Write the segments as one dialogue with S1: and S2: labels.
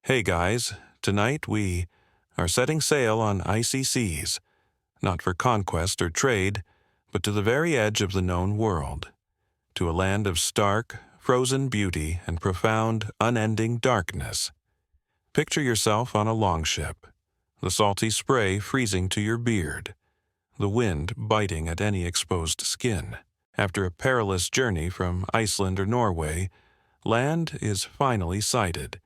S1: Hey guys, tonight we are setting sail on icy seas, not for conquest or trade, but to the very edge of the known world, to a land of stark, frozen beauty and profound, unending darkness. Picture yourself on a longship, the salty spray freezing to your beard, the wind biting at any exposed skin. After a perilous journey from Iceland or Norway, land is finally sighted.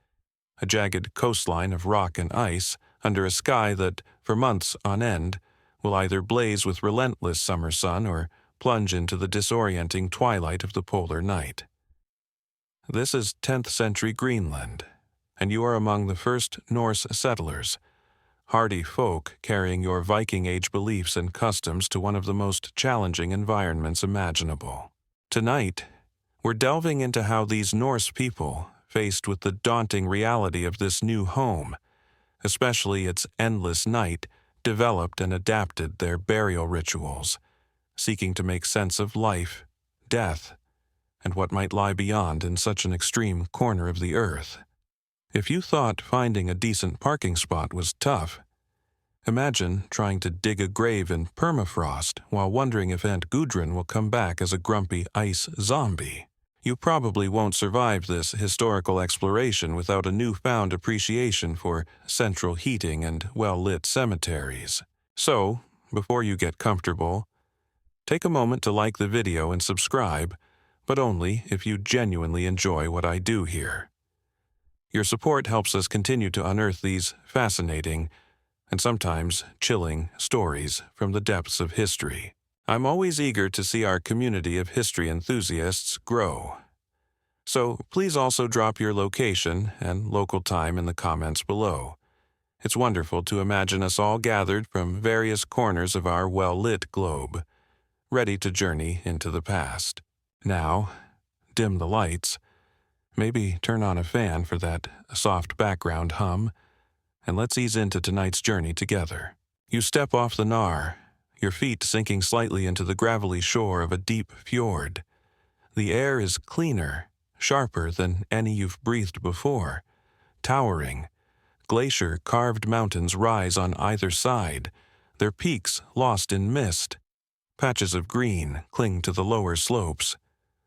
S1: A jagged coastline of rock and ice under a sky that, for months on end, will either blaze with relentless summer sun or plunge into the disorienting twilight of the polar night. This is 10th century Greenland, and you are among the first Norse settlers, hardy folk carrying your Viking Age beliefs and customs to one of the most challenging environments imaginable. Tonight, we're delving into how these Norse people, faced with the daunting reality of this new home, especially its endless night, developed and adapted their burial rituals, seeking to make sense of life, death, and what might lie beyond in such an extreme corner of the earth. If you thought finding a decent parking spot was tough, imagine trying to dig a grave in permafrost while wondering if Aunt Gudrun will come back as a grumpy ice zombie. You probably won't survive this historical exploration without a newfound appreciation for central heating and well-lit cemeteries. So, before you get comfortable, take a moment to like the video and subscribe, but only if you genuinely enjoy what I do here. Your support helps us continue to unearth these fascinating and sometimes chilling stories from the depths of history. I'm always eager to see our community of history enthusiasts grow. So please also drop your location and local time in the comments below. It's wonderful to imagine us all gathered from various corners of our well-lit globe, ready to journey into the past. Now, dim the lights, maybe turn on a fan for that soft background hum, and let's ease into tonight's journey together. You step off the Nar, your feet sinking slightly into the gravelly shore of a deep fjord. The air is cleaner, sharper than any you've breathed before. Towering, glacier-carved mountains rise on either side, their peaks lost in mist. Patches of green cling to the lower slopes,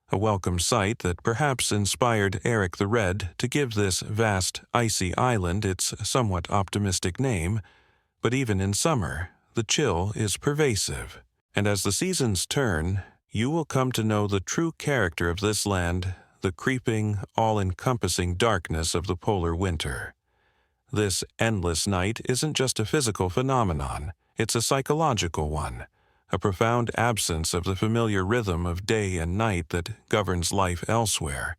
S1: a welcome sight that perhaps inspired Eric the Red to give this vast, icy island its somewhat optimistic name, but even in summer, the chill is pervasive, and as the seasons turn, you will come to know the true character of this land, the creeping, all-encompassing darkness of the polar winter. This endless night isn't just a physical phenomenon, it's a psychological one, a profound absence of the familiar rhythm of day and night that governs life elsewhere.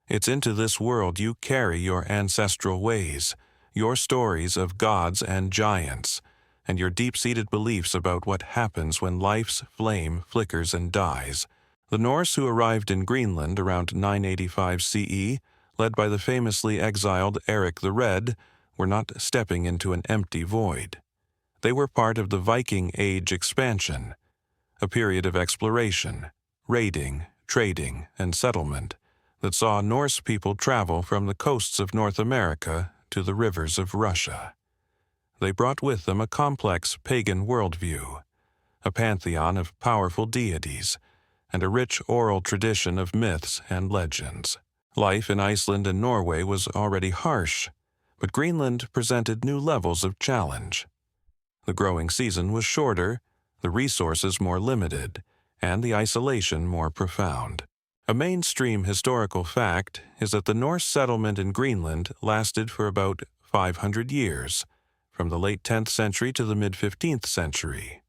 S1: It's into this world you carry your ancestral ways, your stories of gods and giants, and your deep-seated beliefs about what happens when life's flame flickers and dies. The Norse who arrived in Greenland around 985 CE, led by the famously exiled Eric the Red, were not stepping into an empty void. They were part of the Viking Age expansion, a period of exploration, raiding, trading, and settlement that saw Norse people travel from the coasts of North America to the rivers of Russia. They brought with them a complex pagan worldview, a pantheon of powerful deities, and a rich oral tradition of myths and legends. Life in Iceland and Norway was already harsh, but Greenland presented new levels of challenge. The growing season was shorter, the resources more limited, and the isolation more profound. A mainstream historical fact is that the Norse settlement in Greenland lasted for about 500 years, from the late 10th century to the mid-15th century.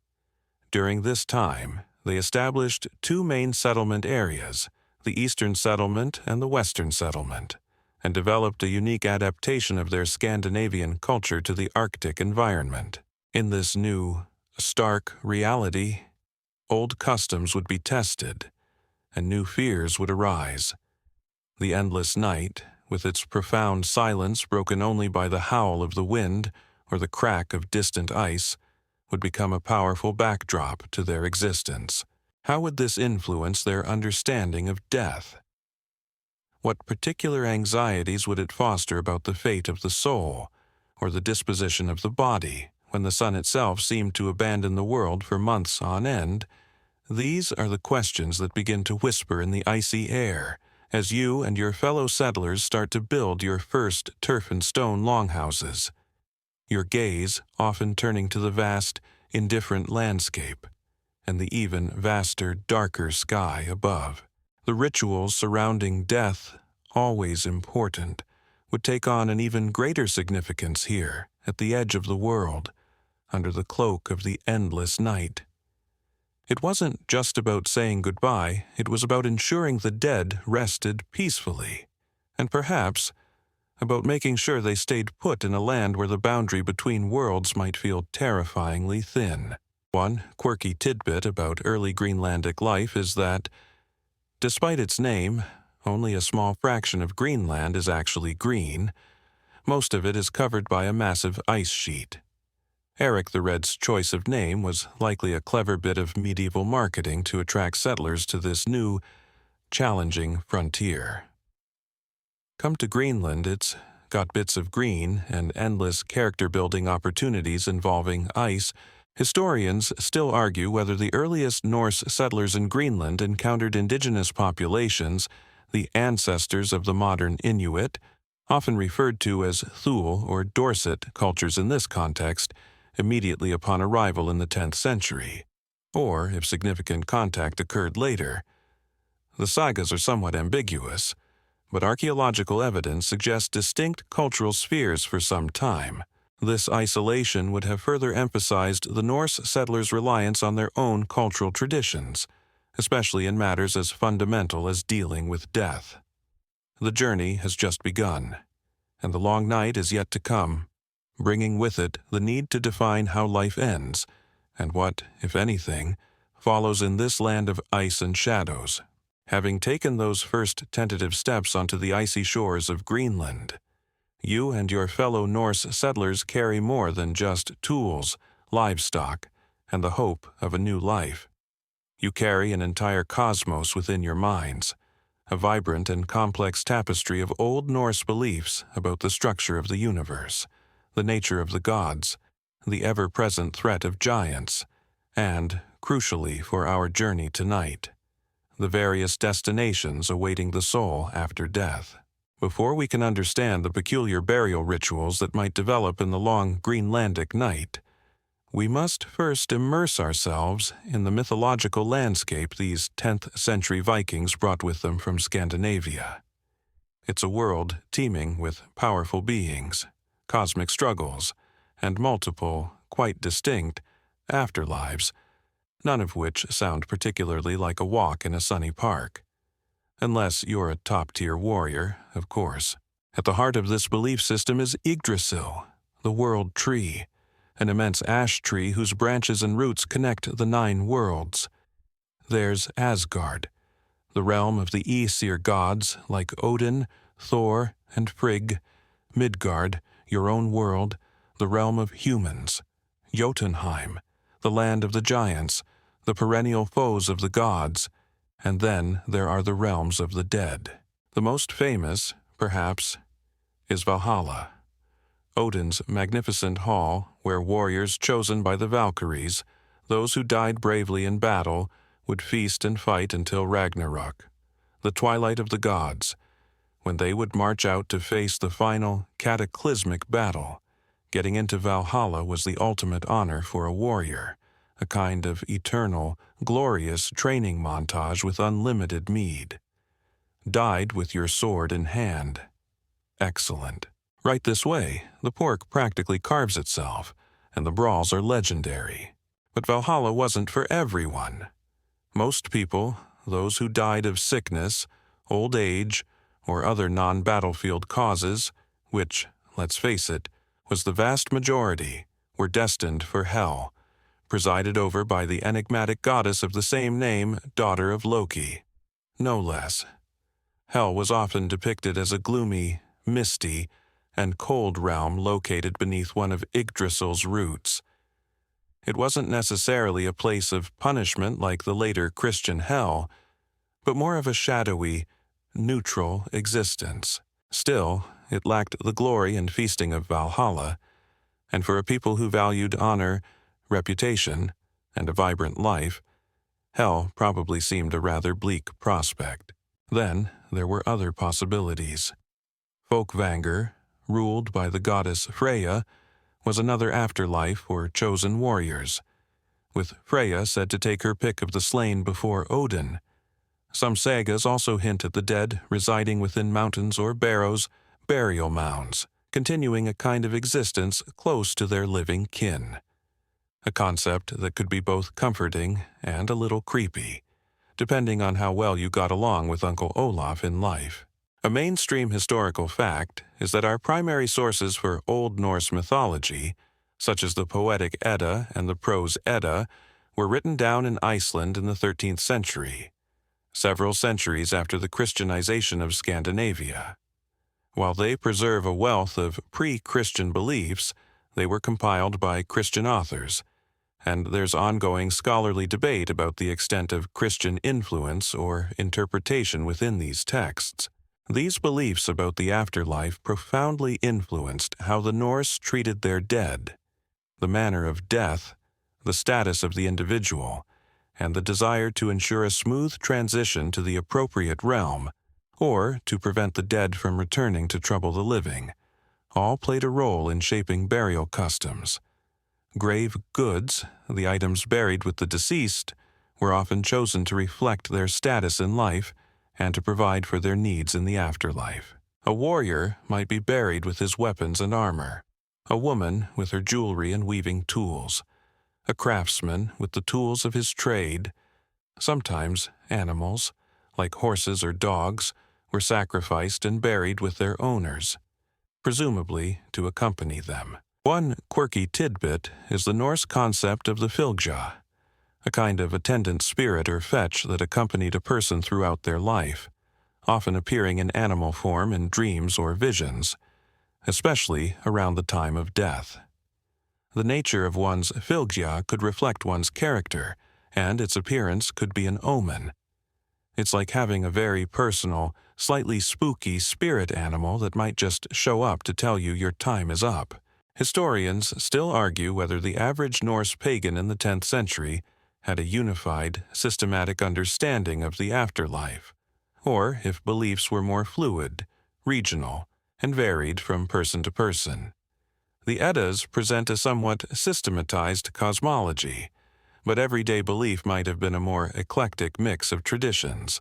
S1: During this time, they established two main settlement areas, the Eastern Settlement and the Western Settlement, and developed a unique adaptation of their Scandinavian culture to the Arctic environment. In this new, stark reality, old customs would be tested, and new fears would arise. The endless night, with its profound silence broken only by the howl of the wind or the crack of distant ice, would become a powerful backdrop to their existence. How would this influence their understanding of death? What particular anxieties would it foster about the fate of the soul, or the disposition of the body, when the sun itself seemed to abandon the world for months on end? These are the questions that begin to whisper in the icy air as you and your fellow settlers start to build your first turf and stone longhouses, your gaze often turning to the vast, indifferent landscape and the even vaster, darker sky above. The rituals surrounding death, always important, would take on an even greater significance here, at the edge of the world, under the cloak of the endless night. It wasn't just about saying goodbye, it was about ensuring the dead rested peacefully, and perhaps about making sure they stayed put in a land where the boundary between worlds might feel terrifyingly thin. One quirky tidbit about early Greenlandic life is that, despite its name, only a small fraction of Greenland is actually green. Most of it is covered by a massive ice sheet. Eric the Red's choice of name was likely a clever bit of medieval marketing to attract settlers to this new, challenging frontier. Come to Greenland, it's got bits of green and endless character-building opportunities involving ice. Historians still argue whether the earliest Norse settlers in Greenland encountered indigenous populations, the ancestors of the modern Inuit, often referred to as Thule or Dorset cultures in this context, immediately upon arrival in the 10th century, or if significant contact occurred later. The sagas are somewhat ambiguous, but archaeological evidence suggests distinct cultural spheres for some time. This isolation would have further emphasized the Norse settlers' reliance on their own cultural traditions, especially in matters as fundamental as dealing with death. The journey has just begun, and the long night is yet to come, bringing with it the need to define how life ends, and what, if anything, follows in this land of ice and shadows. Having taken those first tentative steps onto the icy shores of Greenland, you and your fellow Norse settlers carry more than just tools, livestock, and the hope of a new life. You carry an entire cosmos within your minds, a vibrant and complex tapestry of Old Norse beliefs about the structure of the universe, the nature of the gods, the ever-present threat of giants, and, crucially for our journey tonight, the various destinations awaiting the soul after death. Before we can understand the peculiar burial rituals that might develop in the long Greenlandic night, we must first immerse ourselves in the mythological landscape these 10th century Vikings brought with them from Scandinavia. It's a world teeming with powerful beings, cosmic struggles, and multiple, quite distinct, afterlives, none of which sound particularly like a walk in a sunny park. Unless you're a top-tier warrior, of course. At the heart of this belief system is Yggdrasil, the world tree, an immense ash tree whose branches and roots connect the 9 worlds. There's Asgard, the realm of the Aesir gods like Odin, Thor, and Frigg. Midgard, your own world, the realm of humans. Jotunheim, the land of the giants, the perennial foes of the gods. And then there are the realms of the dead. The most famous, perhaps, is Valhalla, Odin's magnificent hall where warriors chosen by the Valkyries, those who died bravely in battle, would feast and fight until Ragnarok, the twilight of the gods, when they would march out to face the final, cataclysmic battle. Getting into Valhalla was the ultimate honor for a warrior, a kind of eternal, glorious training montage with unlimited mead. Died with your sword in hand. Excellent. Right this way, the pork practically carves itself, and the brawls are legendary. But Valhalla wasn't for everyone. Most people, those who died of sickness, old age, or other non-battlefield causes, which, let's face it, was the vast majority, were destined for hell, presided over by the enigmatic goddess of the same name, daughter of Loki. No less. Hell was often depicted as a gloomy, misty, and cold realm located beneath one of Yggdrasil's roots. It wasn't necessarily a place of punishment like the later Christian hell, but more of a shadowy, neutral existence. Still, it lacked the glory and feasting of Valhalla, and for a people who valued honor, reputation, and a vibrant life, hell probably seemed a rather bleak prospect. Then there were other possibilities. Folkvanger, ruled by the goddess Freya, was another afterlife for chosen warriors, with Freya said to take her pick of the slain before Odin. Some sagas also hint at the dead residing within mountains or barrows, burial mounds, continuing a kind of existence close to their living kin. A concept that could be both comforting and a little creepy, depending on how well you got along with Uncle Olaf in life. A mainstream historical fact is that our primary sources for Old Norse mythology, such as the Poetic Edda and the Prose Edda, were written down in Iceland in the 13th century, several centuries after the Christianization of Scandinavia. While they preserve a wealth of pre-Christian beliefs, they were compiled by Christian authors, and there's ongoing scholarly debate about the extent of Christian influence or interpretation within these texts. These beliefs about the afterlife profoundly influenced how the Norse treated their dead, the manner of death, the status of the individual, and the desire to ensure a smooth transition to the appropriate realm, or to prevent the dead from returning to trouble the living, all played a role in shaping burial customs. Grave goods, the items buried with the deceased, were often chosen to reflect their status in life and to provide for their needs in the afterlife. A warrior might be buried with his weapons and armor, a woman with her jewelry and weaving tools, a craftsman with the tools of his trade. Sometimes animals, like horses or dogs, were sacrificed and buried with their owners, presumably to accompany them. One quirky tidbit is the Norse concept of the fylgja, a kind of attendant spirit or fetch that accompanied a person throughout their life, often appearing in animal form in dreams or visions, especially around the time of death. The nature of one's fylgja could reflect one's character, and its appearance could be an omen. It's like having a very personal, slightly spooky spirit animal that might just show up to tell you your time is up. Historians still argue whether the average Norse pagan in the 10th century had a unified, systematic understanding of the afterlife, or if beliefs were more fluid, regional, and varied from person to person. The Eddas present a somewhat systematized cosmology, but everyday belief might have been a more eclectic mix of traditions,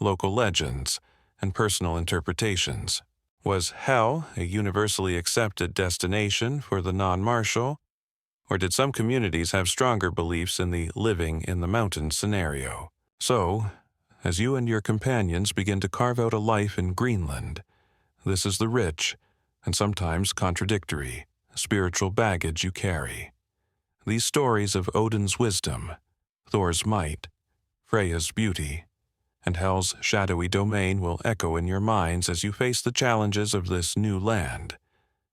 S1: local legends, and personal interpretations. Was hell a universally accepted destination for the non-martial, or did some communities have stronger beliefs in the living in the mountains scenario? So, as you and your companions begin to carve out a life in Greenland, this is the rich, and sometimes contradictory, spiritual baggage you carry. These stories of Odin's wisdom, Thor's might, Freya's beauty, and Hel's shadowy domain will echo in your minds as you face the challenges of this new land,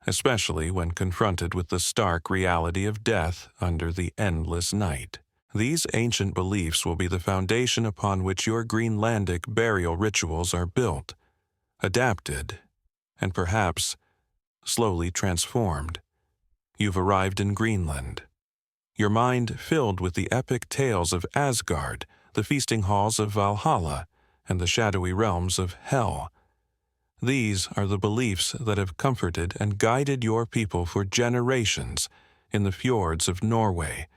S1: especially when confronted with the stark reality of death under the endless night. These ancient beliefs will be the foundation upon which your Greenlandic burial rituals are built, adapted, and perhaps slowly transformed. You've arrived in Greenland, your mind filled with the epic tales of Asgard, the feasting halls of Valhalla, and the shadowy realms of Hel. These are the beliefs that have comforted and guided your people for generations in the fjords of Norway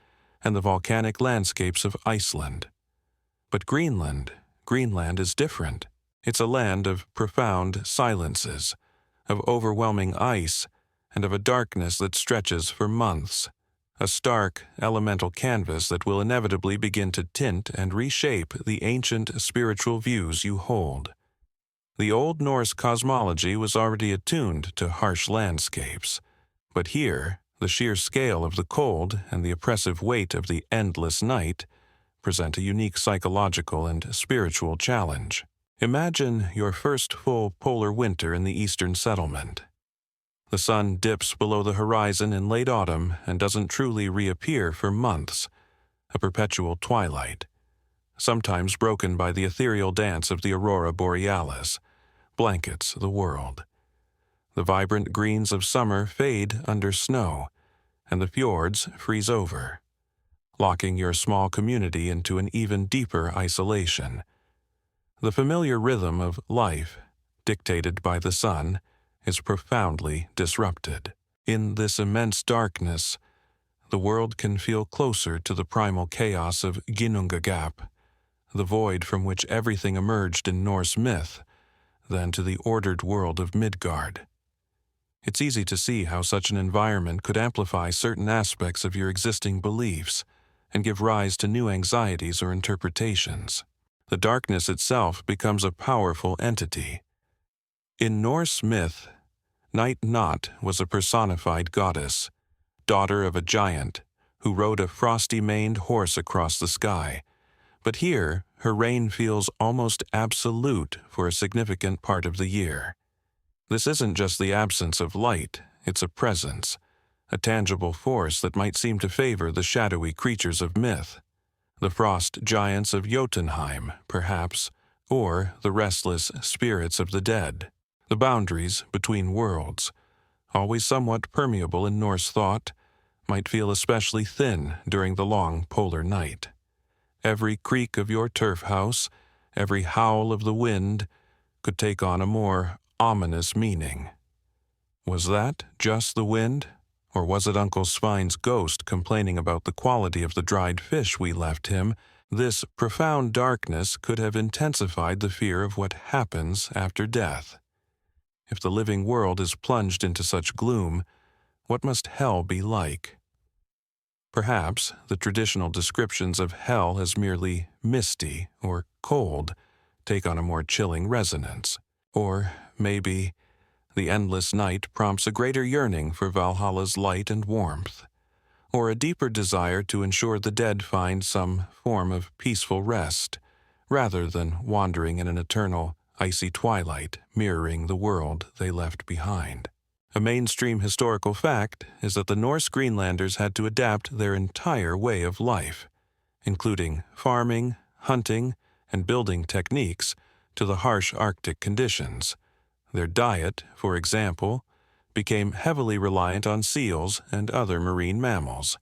S1: and the volcanic landscapes of Iceland. But Greenland is different. It's a land of profound silences, of overwhelming ice, and of a darkness that stretches for months. A stark, elemental canvas that will inevitably begin to tint and reshape the ancient spiritual views you hold. The Old Norse cosmology was already attuned to harsh landscapes, but here, the sheer scale of the cold and the oppressive weight of the endless night present a unique psychological and spiritual challenge. Imagine your first full polar winter in the eastern settlement. The sun dips below the horizon in late autumn and doesn't truly reappear for months, a perpetual twilight. sometimes broken by the ethereal dance of the aurora borealis, blankets the world. The vibrant greens of summer fade under snow, and the fjords freeze over, locking your small community into an even deeper isolation. The familiar rhythm of life, dictated by the sun, is profoundly disrupted. In this immense darkness, the world can feel closer to the primal chaos of Ginnunga Gap, the void from which everything emerged in Norse myth, than to the ordered world of Midgard. It's easy to see how such an environment could amplify certain aspects of your existing beliefs and give rise to new anxieties or interpretations. The darkness itself becomes a powerful entity. In Norse myth, Night Not was a personified goddess, daughter of a giant, who rode a frosty-maned horse across the sky. But here, her reign feels almost absolute for a significant part of the year. This isn't just the absence of light, it's a presence, a tangible force that might seem to favor the shadowy creatures of myth. The frost giants of Jotunheim, perhaps, or the restless spirits of the dead. The boundaries between worlds, always somewhat permeable in Norse thought, might feel especially thin during the long polar night. Every creak of your turf house, every howl of the wind, could take on a more ominous meaning. Was that just the wind, or was it Uncle Svine's ghost complaining about the quality of the dried fish we left him? This profound darkness could have intensified the fear of what happens after death. If the living world is plunged into such gloom, what must hell be like? Perhaps the traditional descriptions of hell as merely misty or cold take on a more chilling resonance. Or maybe the endless night prompts a greater yearning for Valhalla's light and warmth, or a deeper desire to ensure the dead find some form of peaceful rest, rather than wandering in an eternal, icy twilight mirroring the world they left behind. A mainstream historical fact is that the Norse Greenlanders had to adapt their entire way of life, including farming, hunting, and building techniques, to the harsh Arctic conditions. Their diet, for example, became heavily reliant on seals and other marine mammals,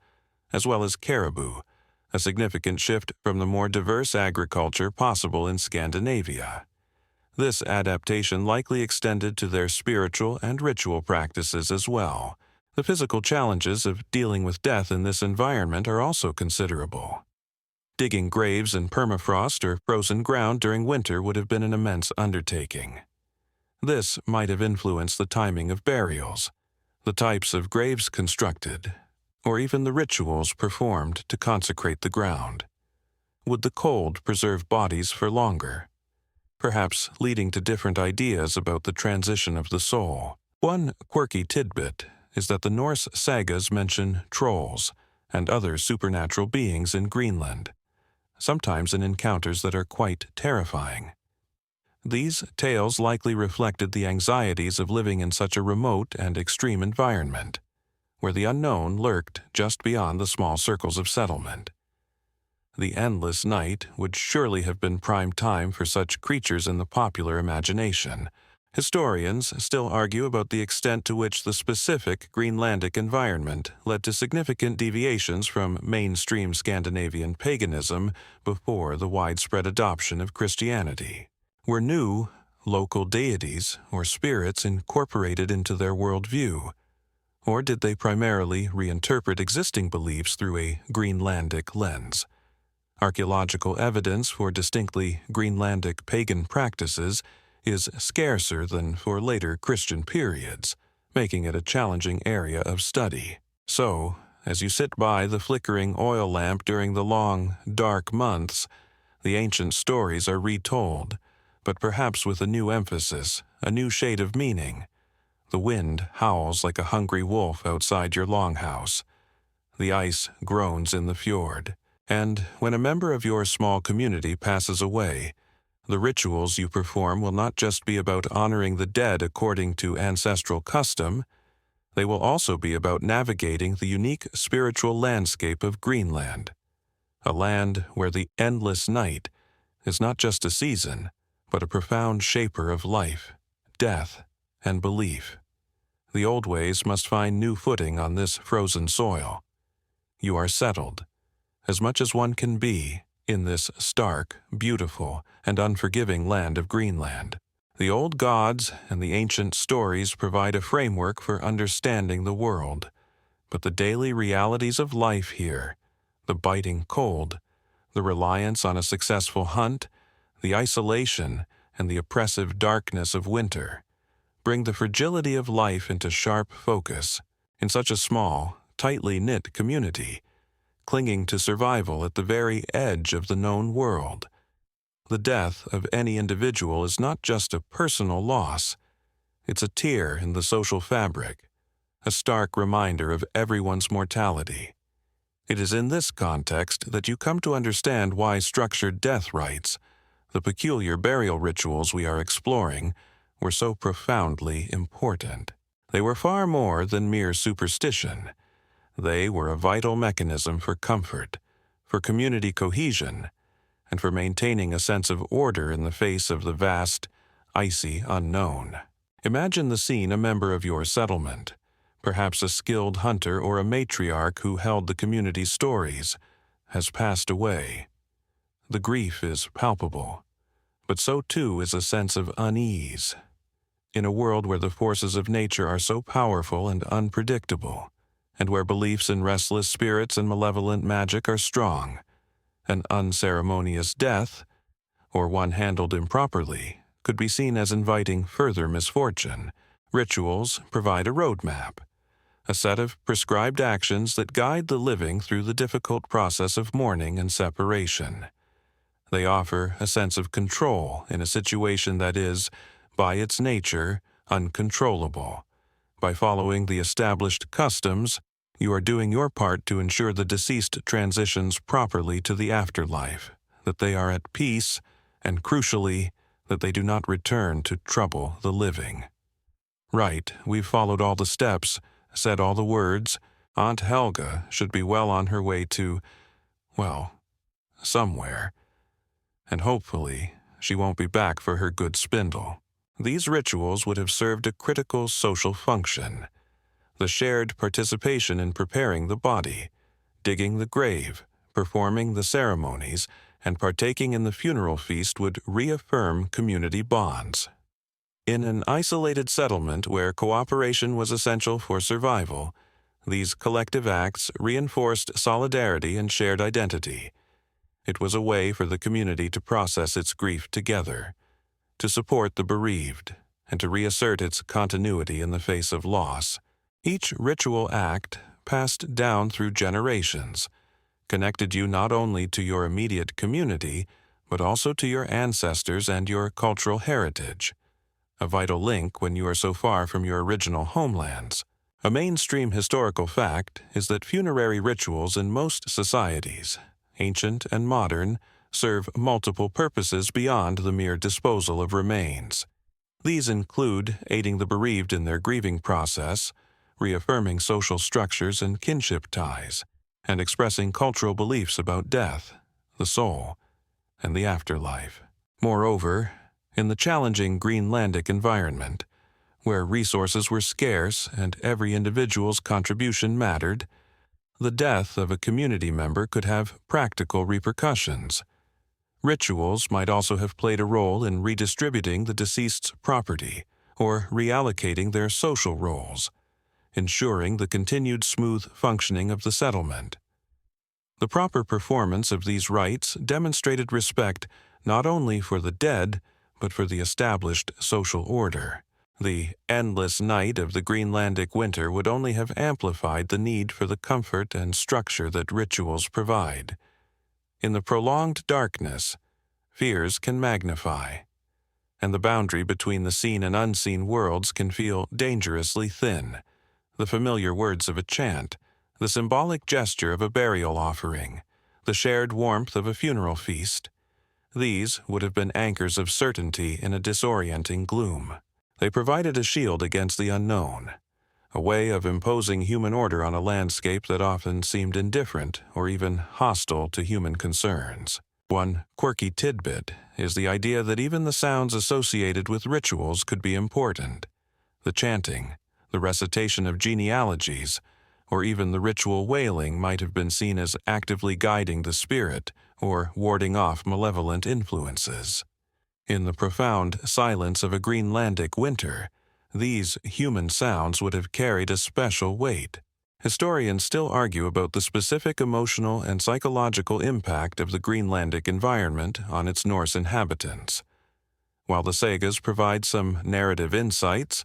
S1: as well as caribou, a significant shift from the more diverse agriculture possible in Scandinavia. This adaptation likely extended to their spiritual and ritual practices as well. The physical challenges of dealing with death in this environment are also considerable. Digging graves in permafrost or frozen ground during winter would have been an immense undertaking. This might have influenced the timing of burials, the types of graves constructed, or even the rituals performed to consecrate the ground. Would the cold preserve bodies for longer, perhaps leading to different ideas about the transition of the soul? One quirky tidbit is that the Norse sagas mention trolls and other supernatural beings in Greenland, sometimes in encounters that are quite terrifying. These tales likely reflected the anxieties of living in such a remote and extreme environment, where the unknown lurked just beyond the small circles of settlement. The endless night would surely have been prime time for such creatures in the popular imagination. Historians still argue about the extent to which the specific Greenlandic environment led to significant deviations from mainstream Scandinavian paganism before the widespread adoption of Christianity. Were new, local deities or spirits incorporated into their worldview, or did they primarily reinterpret existing beliefs through a Greenlandic lens? Archaeological evidence for distinctly Greenlandic pagan practices is scarcer than for later Christian periods, making it a challenging area of study. So, as you sit by the flickering oil lamp during the long, dark months, the ancient stories are retold, but perhaps with a new emphasis, a new shade of meaning. The wind howls like a hungry wolf outside your longhouse. The ice groans in the fjord. And when a member of your small community passes away, the rituals you perform will not just be about honoring the dead according to ancestral custom, they will also be about navigating the unique spiritual landscape of Greenland. a land where the endless night is not just a season, but a profound shaper of life, death, and belief. The old ways must find new footing on this frozen soil. You are settled, as much as one can be, in this stark, beautiful, and unforgiving land of Greenland. The old gods and the ancient stories provide a framework for understanding the world, but the daily realities of life here, the biting cold, the reliance on a successful hunt, the isolation, and the oppressive darkness of winter, bring the fragility of life into sharp focus in such a small, tightly knit community, clinging to survival at the very edge of the known world. The death of any individual is not just a personal loss, it's a tear in the social fabric, a stark reminder of everyone's mortality. It is in this context that you come to understand why structured death rites, the peculiar burial rituals we are exploring, were so profoundly important. They were far more than mere superstition. They were a vital mechanism for comfort, for community cohesion, and for maintaining a sense of order in the face of the vast, icy unknown. Imagine the scene: a member of your settlement, perhaps a skilled hunter or a matriarch who held the community's stories, has passed away. The grief is palpable, but so too is a sense of unease. In a world where the forces of nature are so powerful and unpredictable, and where beliefs in restless spirits and malevolent magic are strong, an unceremonious death, or one handled improperly, could be seen as inviting further misfortune. Rituals provide a roadmap, a set of prescribed actions that guide the living through the difficult process of mourning and separation. They offer a sense of control in a situation that is, by its nature, uncontrollable. By following the established customs, you are doing your part to ensure the deceased transitions properly to the afterlife, that they are at peace, and crucially, that they do not return to trouble the living. Right, we've followed all the steps, said all the words. Aunt Helga should be well on her way to, well, somewhere. And hopefully, she won't be back for her good spindle. These rituals would have served a critical social function: the shared participation in preparing the body, digging the grave, performing the ceremonies, and partaking in the funeral feast would reaffirm community bonds. In an isolated settlement where cooperation was essential for survival, these collective acts reinforced solidarity and shared identity. It was a way for the community to process its grief together, to support the bereaved, and to reassert its continuity in the face of loss. Each ritual act, passed down through generations, connected you not only to your immediate community, but also to your ancestors and your cultural heritage, a vital link when you are so far from your original homelands. A mainstream historical fact is that funerary rituals in most societies, ancient and modern, serve multiple purposes beyond the mere disposal of remains. These include aiding the bereaved in their grieving process, reaffirming social structures and kinship ties, and expressing cultural beliefs about death, the soul, and the afterlife. Moreover, in the challenging Greenlandic environment, where resources were scarce and every individual's contribution mattered, the death of a community member could have practical repercussions. Rituals might also have played a role in redistributing the deceased's property or reallocating their social roles, ensuring the continued smooth functioning of the settlement. The proper performance of these rites demonstrated respect not only for the dead, but for the established social order. The endless night of the Greenlandic winter would only have amplified the need for the comfort and structure that rituals provide. In the prolonged darkness, fears can magnify, and the boundary between the seen and unseen worlds can feel dangerously thin. The familiar words of a chant, the symbolic gesture of a burial offering, the shared warmth of a funeral feast, these would have been anchors of certainty in a disorienting gloom. They provided a shield against the unknown, a way of imposing human order on a landscape that often seemed indifferent or even hostile to human concerns. One quirky tidbit is the idea that even the sounds associated with rituals could be important. The chanting, the recitation of genealogies, or even the ritual wailing might have been seen as actively guiding the spirit or warding off malevolent influences. In the profound silence of a Greenlandic winter, these human sounds would have carried a special weight. Historians still argue about the specific emotional and psychological impact of the Greenlandic environment on its Norse inhabitants. While the sagas provide some narrative insights,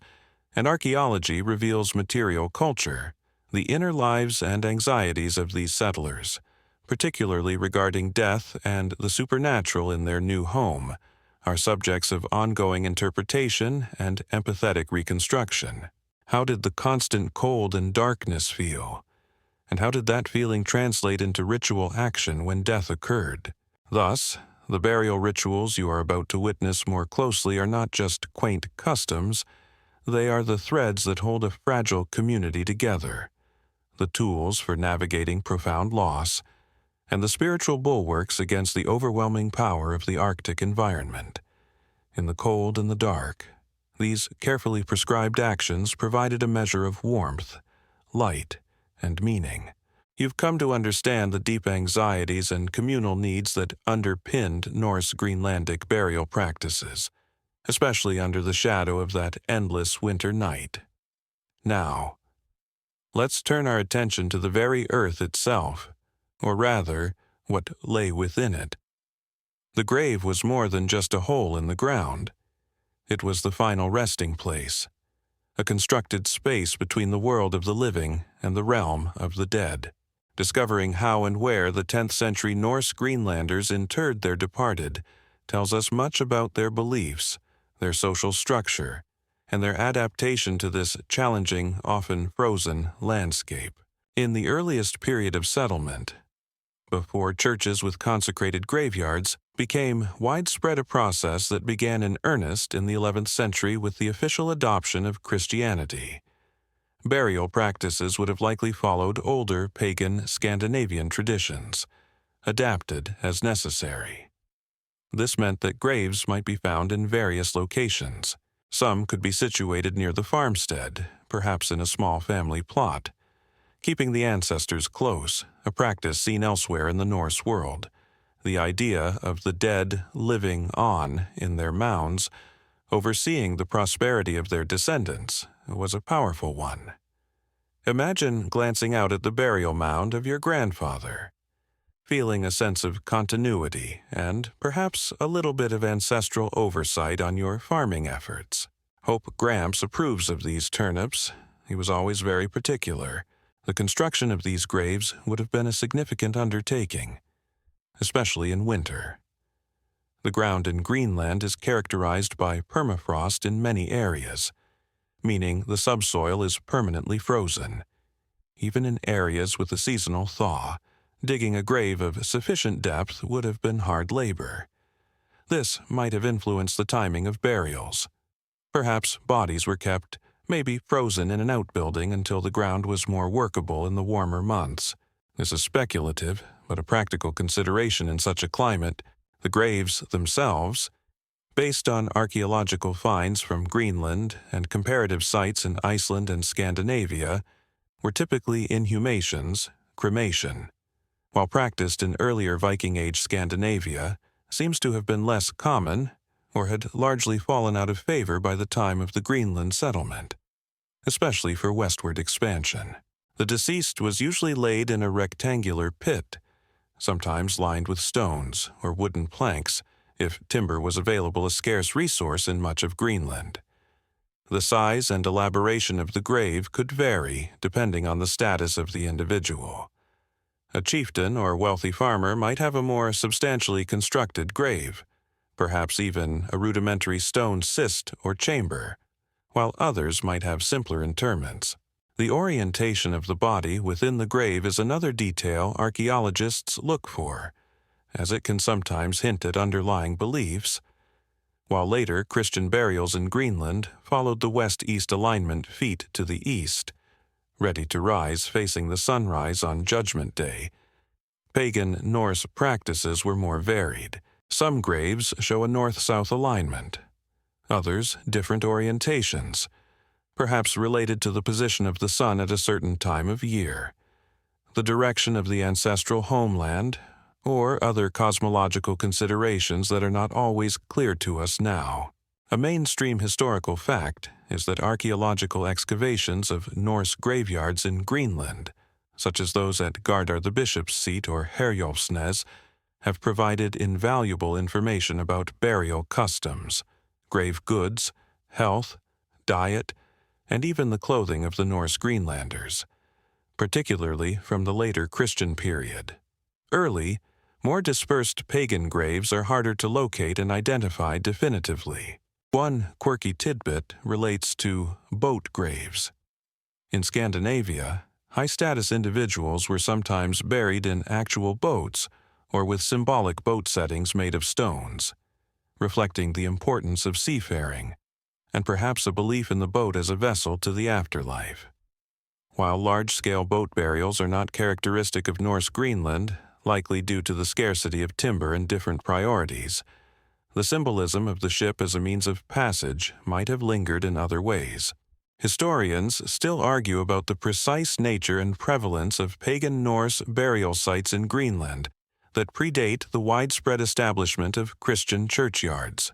S1: and archaeology reveals material culture, the inner lives and anxieties of these settlers, particularly regarding death and the supernatural in their new home, are subjects of ongoing interpretation and empathetic reconstruction. How did the constant cold and darkness feel? And how did that feeling translate into ritual action when death occurred? Thus, the burial rituals you are about to witness more closely are not just quaint customs, they are the threads that hold a fragile community together, the tools for navigating profound loss, and the spiritual bulwarks against the overwhelming power of the Arctic environment. In the cold and the dark, these carefully prescribed actions provided a measure of warmth, light, and meaning. You've come to understand the deep anxieties and communal needs that underpinned Norse Greenlandic burial practices, especially under the shadow of that endless winter night. Now, let's turn our attention to the very earth itself, or rather, what lay within it. The grave was more than just a hole in the ground. It was the final resting place, a constructed space between the world of the living and the realm of the dead. Discovering how and where the 10th century Norse Greenlanders interred their departed tells us much about their beliefs, their social structure, and their adaptation to this challenging, often frozen, landscape. In the earliest period of settlement, before churches with consecrated graveyards became widespread, a process that began in earnest in the 11th century with the official adoption of Christianity. Burial practices would have likely followed older pagan Scandinavian traditions, adapted as necessary. This meant that graves might be found in various locations. Some could be situated near the farmstead, perhaps in a small family plot, keeping the ancestors close, a practice seen elsewhere in the Norse world. The idea of the dead living on in their mounds, overseeing the prosperity of their descendants, was a powerful one. Imagine glancing out at the burial mound of your grandfather, feeling a sense of continuity and perhaps a little bit of ancestral oversight on your farming efforts. Hope Gramps approves of these turnips. He was always very particular. The construction of these graves would have been a significant undertaking, especially in winter. The ground in Greenland is characterized by permafrost in many areas, meaning the subsoil is permanently frozen. Even in areas with a seasonal thaw, digging a grave of sufficient depth would have been hard labor. This might have influenced the timing of burials. Perhaps bodies were kept, maybe frozen in an outbuilding until the ground was more workable in the warmer months. This is speculative, but a practical consideration in such a climate. The graves themselves, based on archaeological finds from Greenland and comparative sites in Iceland and Scandinavia, were typically inhumations, cremation. While practiced in earlier Viking Age Scandinavia, seems to have been less common or had largely fallen out of favor by the time of the Greenland settlement, especially for westward expansion. The deceased was usually laid in a rectangular pit, sometimes lined with stones or wooden planks, if timber was available, a scarce resource in much of Greenland. The size and elaboration of the grave could vary depending on the status of the individual. A chieftain or wealthy farmer might have a more substantially constructed grave, perhaps even a rudimentary stone cist or chamber, while others might have simpler interments. The orientation of the body within the grave is another detail archaeologists look for, as it can sometimes hint at underlying beliefs. While later Christian burials in Greenland followed the west-east alignment, feet to the east, ready to rise facing the sunrise on Judgment Day. Pagan Norse practices were more varied. Some graves show a north-south alignment, others different orientations, perhaps related to the position of the sun at a certain time of year, the direction of the ancestral homeland, or other cosmological considerations that are not always clear to us now. A mainstream historical fact is that archaeological excavations of Norse graveyards in Greenland, such as those at Gardar the Bishop's Seat or Herjolfsnes, have provided invaluable information about burial customs, grave goods, health, diet, and even the clothing of the Norse Greenlanders, particularly from the later Christian period. Early, more dispersed pagan graves are harder to locate and identify definitively. One quirky tidbit relates to boat graves. In Scandinavia, high-status individuals were sometimes buried in actual boats or with symbolic boat settings made of stones, reflecting the importance of seafaring and perhaps a belief in the boat as a vessel to the afterlife. While large-scale boat burials are not characteristic of Norse Greenland, likely due to the scarcity of timber and different priorities, the symbolism of the ship as a means of passage might have lingered in other ways. Historians still argue about the precise nature and prevalence of pagan Norse burial sites in Greenland that predate the widespread establishment of Christian churchyards.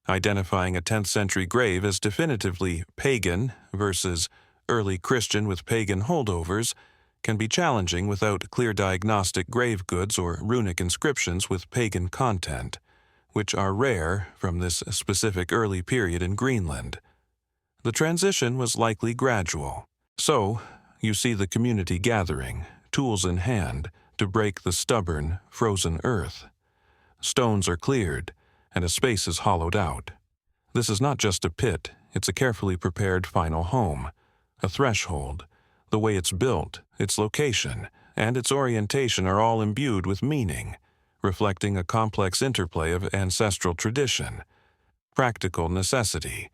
S1: Identifying a 10th century grave as definitively pagan versus early Christian with pagan holdovers can be challenging without clear diagnostic grave goods or runic inscriptions with pagan content, which are rare from this specific early period in Greenland. The transition was likely gradual. So, you see the community gathering, tools in hand, to break the stubborn, frozen earth. Stones are cleared, and a space is hollowed out. This is not just a pit, it's a carefully prepared final home, a threshold. The way it's built, its location, and its orientation are all imbued with meaning, reflecting a complex interplay of ancestral tradition, practical necessity,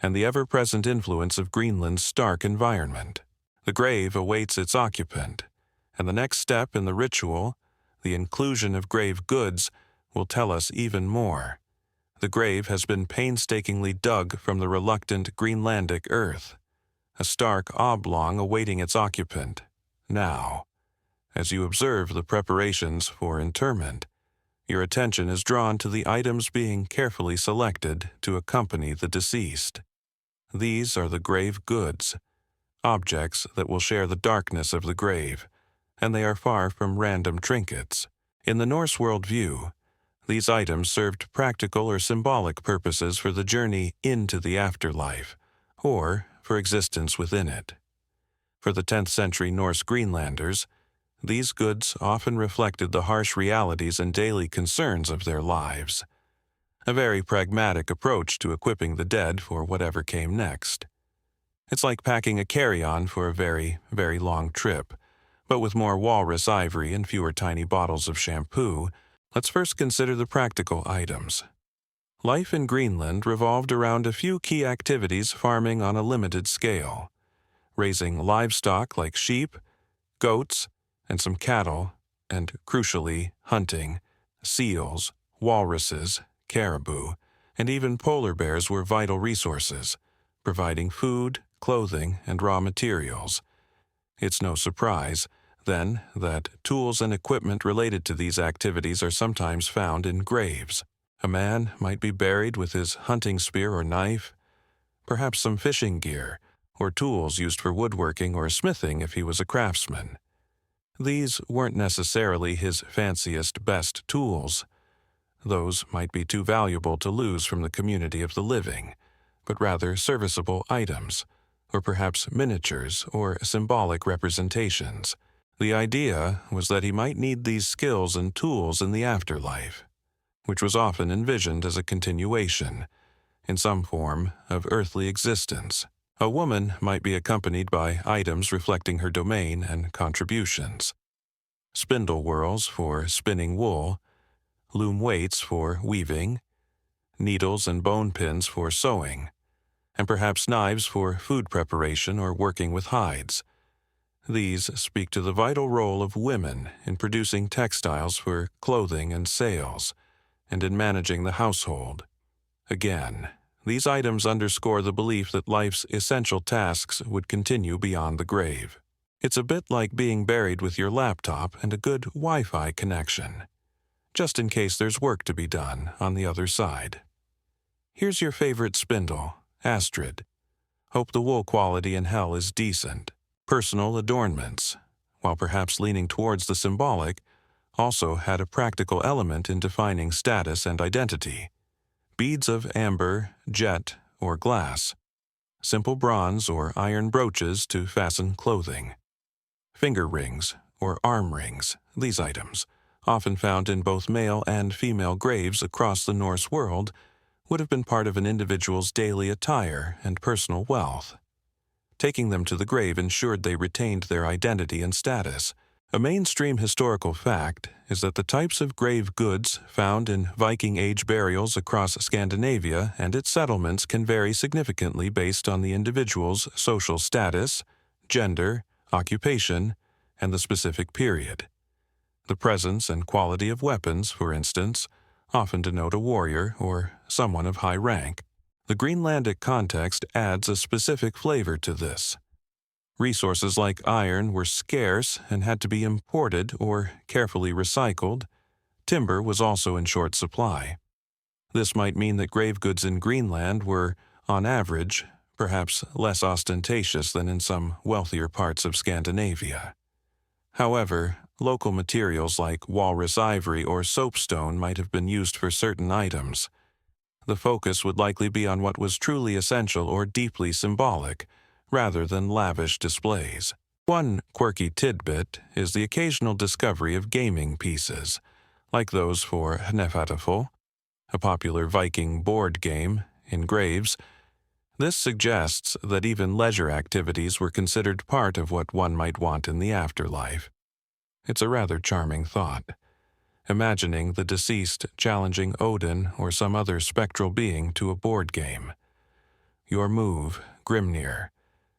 S1: and the ever-present influence of Greenland's stark environment. The grave awaits its occupant, and the next step in the ritual, the inclusion of grave goods, will tell us even more. The grave has been painstakingly dug from the reluctant Greenlandic earth, a stark oblong awaiting its occupant. Now, as you observe the preparations for interment, your attention is drawn to the items being carefully selected to accompany the deceased. These are the grave goods, objects that will share the darkness of the grave, and they are far from random trinkets. In the Norse worldview, these items served practical or symbolic purposes for the journey into the afterlife, or for existence within it. For the 10th century Norse Greenlanders, these goods often reflected the harsh realities and daily concerns of their lives, a very pragmatic approach to equipping the dead for whatever came next. It's like packing a carry-on for a very, very long trip, but with more walrus ivory and fewer tiny bottles of shampoo. Let's first consider the practical items. Life in Greenland revolved around a few key activities farming on a limited scale, raising livestock like sheep, goats, and some cattle, and, crucially, hunting. Seals, walruses, caribou, and even polar bears were vital resources, providing food, clothing, and raw materials. It's no surprise, then, that tools and equipment related to these activities are sometimes found in graves. A man might be buried with his hunting spear or knife, perhaps some fishing gear, or tools used for woodworking or smithing if he was a craftsman. These weren't necessarily his fanciest, best tools. Those might be too valuable to lose from the community of the living, but rather serviceable items, or perhaps miniatures or symbolic representations. The idea was that he might need these skills and tools in the afterlife, which was often envisioned as a continuation, in some form, of earthly existence. A woman might be accompanied by items reflecting her domain and contributions. Spindle whorls for spinning wool, loom weights for weaving, needles and bone pins for sewing, and perhaps knives for food preparation or working with hides. These speak to the vital role of women in producing textiles for clothing and sales, and in managing the household. Again, these items underscore the belief that life's essential tasks would continue beyond the grave. It's a bit like being buried with your laptop and a good Wi-Fi connection, just in case there's work to be done on the other side. Here's your favorite spindle, Astrid. Hope the wool quality in hell is decent. Personal adornments, while perhaps leaning towards the symbolic, also had a practical element in defining status and identity. Beads of amber, jet, or glass. Simple bronze or iron brooches to fasten clothing. Finger rings or arm rings, these items, often found in both male and female graves across the Norse world, would have been part of an individual's daily attire and personal wealth. Taking them to the grave ensured they retained their identity and status. A mainstream historical fact is that the types of grave goods found in Viking Age burials across Scandinavia and its settlements can vary significantly based on the individual's social status, gender, occupation, and the specific period. The presence and quality of weapons, for instance, often denote a warrior or someone of high rank. The Greenlandic context adds a specific flavor to this. Resources like iron were scarce and had to be imported or carefully recycled. Timber was also in short supply. This might mean that grave goods in Greenland were, on average, perhaps less ostentatious than in some wealthier parts of Scandinavia. However, local materials like walrus ivory or soapstone might have been used for certain items. The focus would likely be on what was truly essential or deeply symbolic, rather than lavish displays. One quirky tidbit is the occasional discovery of gaming pieces, like those for Hnefatafl, a popular Viking board game, in graves. This suggests that even leisure activities were considered part of what one might want in the afterlife. It's a rather charming thought. Imagining the deceased challenging Odin or some other spectral being to a board game. Your move, Grimnir,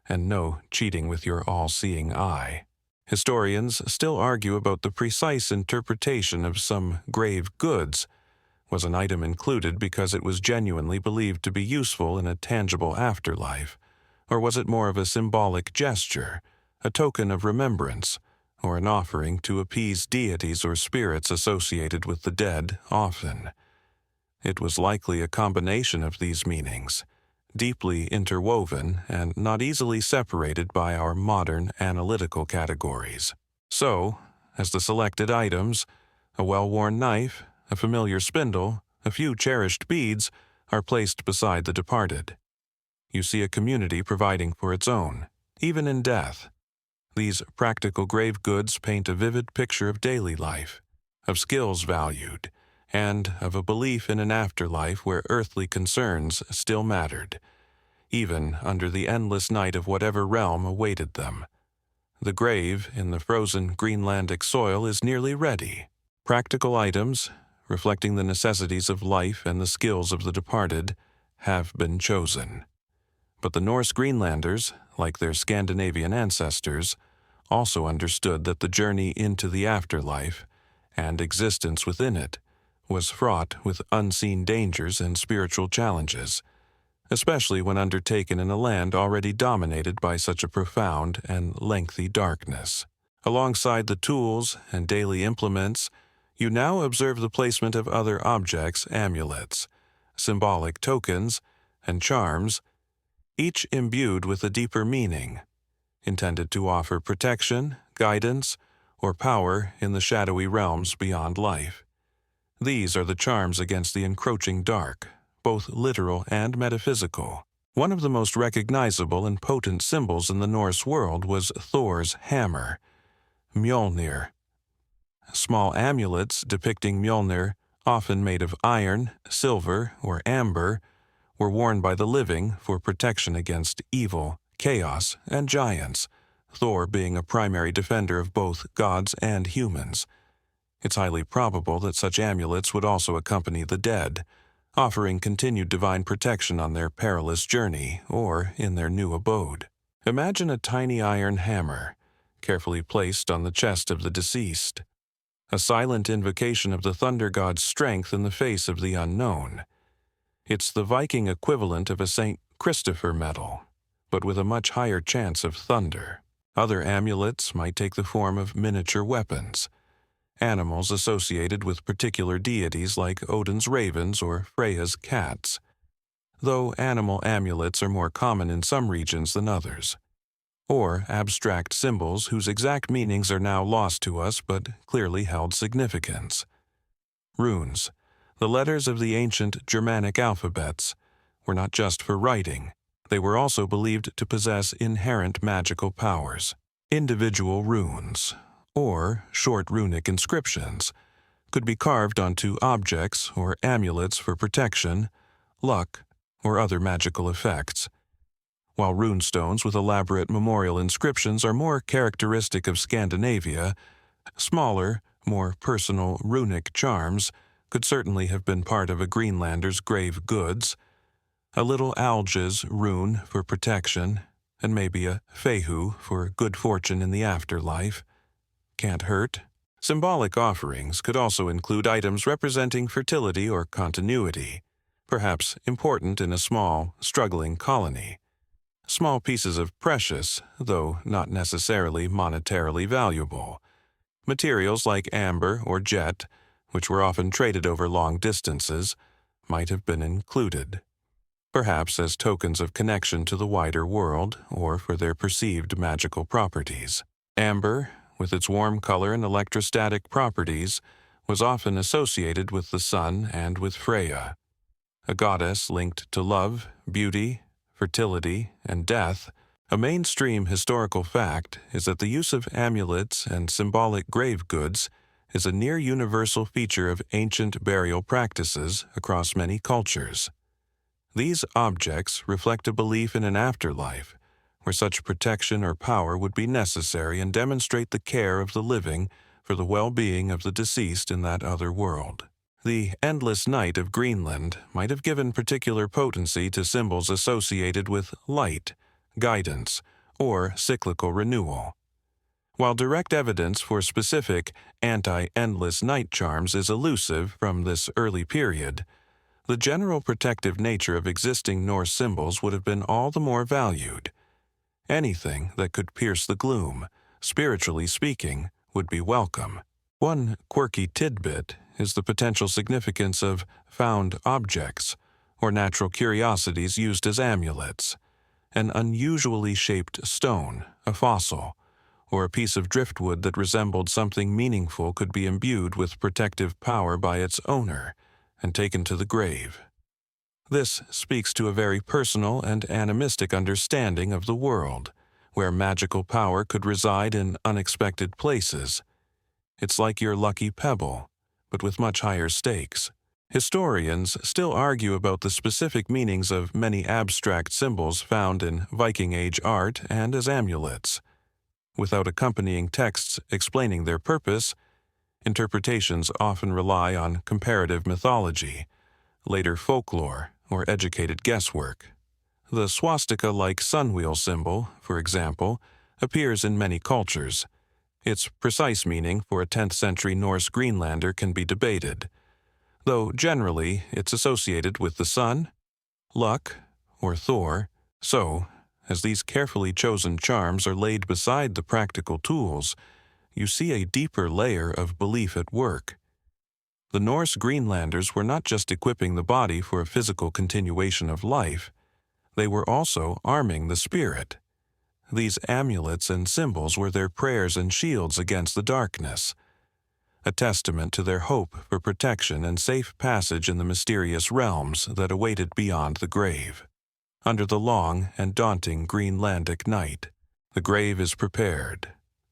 S1: and no cheating with your all-seeing eye. Historians still argue about the precise interpretation of some grave goods. Was an item included because it was genuinely believed to be useful in a tangible afterlife, or was it more of a symbolic gesture, a token of remembrance, or an offering to appease deities or spirits associated with the dead often? It was likely a combination of these meanings, deeply interwoven and not easily separated by our modern analytical categories. So, as the selected items, a well-worn knife, a familiar spindle, a few cherished beads, are placed beside the departed, you see a community providing for its own, even in death. These practical grave goods paint a vivid picture of daily life, of skills valued, and of a belief in an afterlife where earthly concerns still mattered, even under the endless night of whatever realm awaited them. The grave in the frozen Greenlandic soil is nearly ready. Practical items, reflecting the necessities of life and the skills of the departed, have been chosen. But the Norse Greenlanders, like their Scandinavian ancestors, also understood that the journey into the afterlife, and existence within it, was fraught with unseen dangers and spiritual challenges, especially when undertaken in a land already dominated by such a profound and lengthy darkness. Alongside the tools and daily implements, you now observe the placement of other objects, amulets, symbolic tokens, and charms, each imbued with a deeper meaning, intended to offer protection, guidance, or power in the shadowy realms beyond life. These are the charms against the encroaching dark, both literal and metaphysical. One of the most recognizable and potent symbols in the Norse world was Thor's hammer, Mjolnir. Small amulets depicting Mjolnir, often made of iron, silver, or amber, were worn by the living for protection against evil, chaos, and giants, Thor being a primary defender of both gods and humans. It's highly probable that such amulets would also accompany the dead, offering continued divine protection on their perilous journey or in their new abode. Imagine a tiny iron hammer, carefully placed on the chest of the deceased. A silent invocation of the thunder god's strength in the face of the unknown. It's the Viking equivalent of a St. Christopher medal, but with a much higher chance of thunder. Other amulets might take the form of miniature weapons, animals associated with particular deities like Odin's ravens or Freya's cats, though animal amulets are more common in some regions than others, or abstract symbols whose exact meanings are now lost to us but clearly held significance. Runes, the letters of the ancient Germanic alphabets, were not just for writing. They were also believed to possess inherent magical powers. Individual runes, or short runic inscriptions, could be carved onto objects or amulets for protection, luck, or other magical effects. While runestones with elaborate memorial inscriptions are more characteristic of Scandinavia, smaller, more personal runic charms could certainly have been part of a Greenlander's grave goods. A little alges rune for protection, and maybe a fehu for good fortune in the afterlife. Can't hurt. Symbolic offerings could also include items representing fertility or continuity, perhaps important in a small, struggling colony. Small pieces of precious, though not necessarily monetarily valuable. Materials like amber or jet, which were often traded over long distances, might have been included, perhaps as tokens of connection to the wider world or for their perceived magical properties. Amber, with its warm color and electrostatic properties, was often associated with the sun and with Freya, a goddess linked to love, beauty, fertility, and death. A mainstream historical fact is that the use of amulets and symbolic grave goods is a near-universal feature of ancient burial practices across many cultures. These objects reflect a belief in an afterlife, where such protection or power would be necessary and demonstrate the care of the living for the well-being of the deceased in that other world. The endless night of Greenland might have given particular potency to symbols associated with light, guidance, or cyclical renewal. While direct evidence for specific anti-endless night charms is elusive from this early period, the general protective nature of existing Norse symbols would have been all the more valued. Anything that could pierce the gloom, spiritually speaking, would be welcome. One quirky tidbit is the potential significance of found objects, or natural curiosities used as amulets. An unusually shaped stone, a fossil, or a piece of driftwood that resembled something meaningful could be imbued with protective power by its owner and taken to the grave. This speaks to a very personal and animistic understanding of the world, where magical power could reside in unexpected places. It's like your lucky pebble, but with much higher stakes. Historians still argue about the specific meanings of many abstract symbols found in Viking Age art and as amulets. Without accompanying texts explaining their purpose, interpretations often rely on comparative mythology, later folklore, or educated guesswork. The swastika-like sunwheel symbol, for example, appears in many cultures. Its precise meaning for a 10th century Norse Greenlander can be debated, though generally it's associated with the sun, luck, or Thor. So, as these carefully chosen charms are laid beside the practical tools, you see a deeper layer of belief at work. The Norse Greenlanders were not just equipping the body for a physical continuation of life, they were also arming the spirit. These amulets and symbols were their prayers and shields against the darkness, a testament to their hope for protection and safe passage in the mysterious realms that awaited beyond the grave. Under the long and daunting Greenlandic night, the grave is prepared,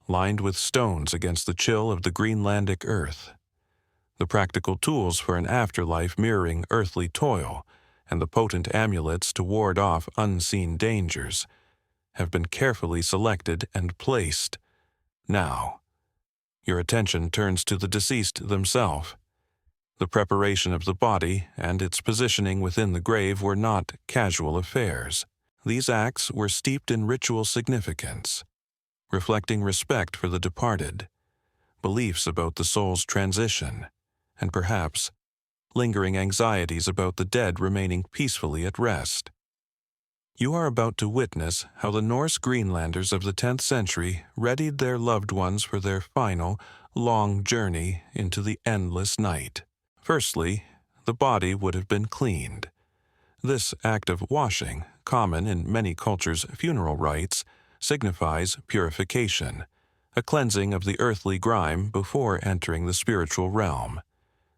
S1: lined with stones against the chill of the Greenlandic earth. The practical tools for an afterlife mirroring earthly toil and the potent amulets to ward off unseen dangers have been carefully selected and placed. Now, your attention turns to the deceased themselves. The preparation of the body and its positioning within the grave were not casual affairs. These acts were steeped in ritual significance. reflecting respect for the departed, beliefs about the soul's transition, and perhaps lingering anxieties about the dead remaining peacefully at rest. You are about to witness how the Norse Greenlanders of the 10th century readied their loved ones for their final, long journey into the endless night. Firstly, the body would have been cleaned. This act of washing, common in many cultures' funeral rites, signifies purification, a cleansing of the earthly grime before entering the spiritual realm.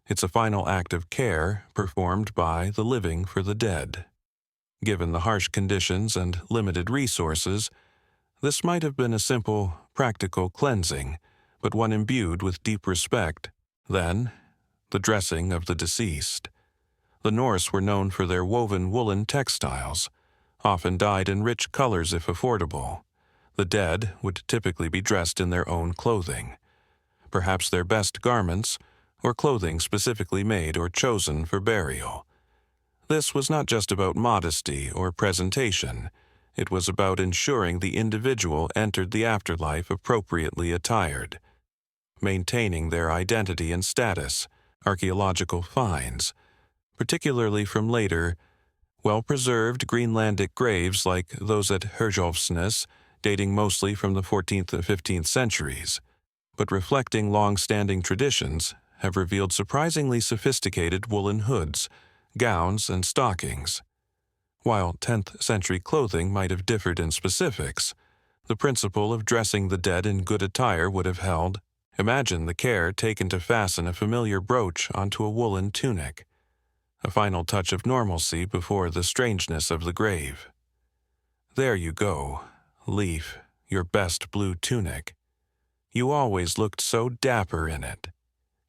S1: It's a final act of care performed by the living for the dead. Given the harsh conditions and limited resources, this might have been a simple, practical cleansing, but one imbued with deep respect. Then, the dressing of the deceased. The Norse were known for their woven woolen textiles, often dyed in rich colors if affordable. The dead would typically be dressed in their own clothing, perhaps their best garments, or clothing specifically made or chosen for burial. This was not just about modesty or presentation. It was about ensuring the individual entered the afterlife appropriately attired. Maintaining their identity and status, archaeological finds, particularly from later, well-preserved Greenlandic graves like those at Herjolfsnes, dating mostly from the 14th and 15th centuries, but reflecting long-standing traditions, have revealed surprisingly sophisticated woolen hoods, gowns, and stockings. While 10th century clothing might have differed in specifics, the principle of dressing the dead in good attire would have held. Imagine the care taken to fasten a familiar brooch onto a woolen tunic, a final touch of normalcy before the strangeness of the grave. There you go, Leaf, your best blue tunic. You always looked so dapper in it,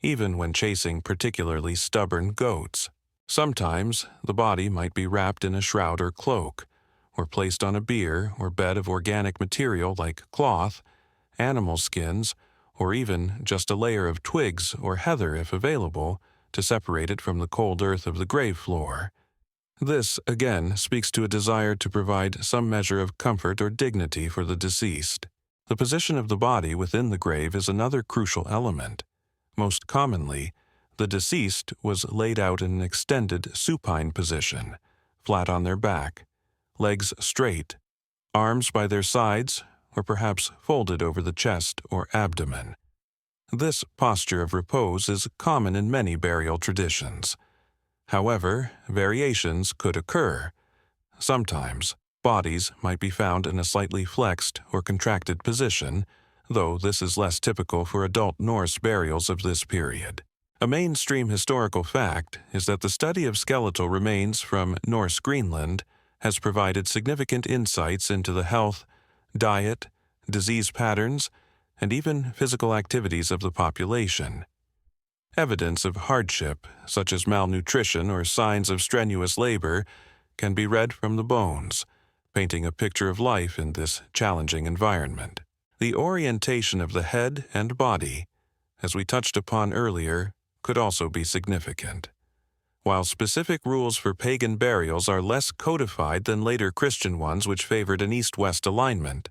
S1: even when chasing particularly stubborn goats. Sometimes the body might be wrapped in a shroud or cloak, or placed on a bier or bed of organic material like cloth, animal skins, or even just a layer of twigs or heather if available, to separate it from the cold earth of the grave floor. This, again, speaks to a desire to provide some measure of comfort or dignity for the deceased. The position of the body within the grave is another crucial element. Most commonly, the deceased was laid out in an extended supine position, flat on their back, legs straight, arms by their sides, or perhaps folded over the chest or abdomen. This posture of repose is common in many burial traditions. However, variations could occur. Sometimes, bodies might be found in a slightly flexed or contracted position, though this is less typical for adult Norse burials of this period. A mainstream historical fact is that the study of skeletal remains from Norse Greenland has provided significant insights into the health, diet, disease patterns, and even physical activities of the population. Evidence of hardship, such as malnutrition or signs of strenuous labor, can be read from the bones, painting a picture of life in this challenging environment. The orientation of the head and body, as we touched upon earlier, could also be significant. While specific rules for pagan burials are less codified than later Christian ones which favored an east-west alignment,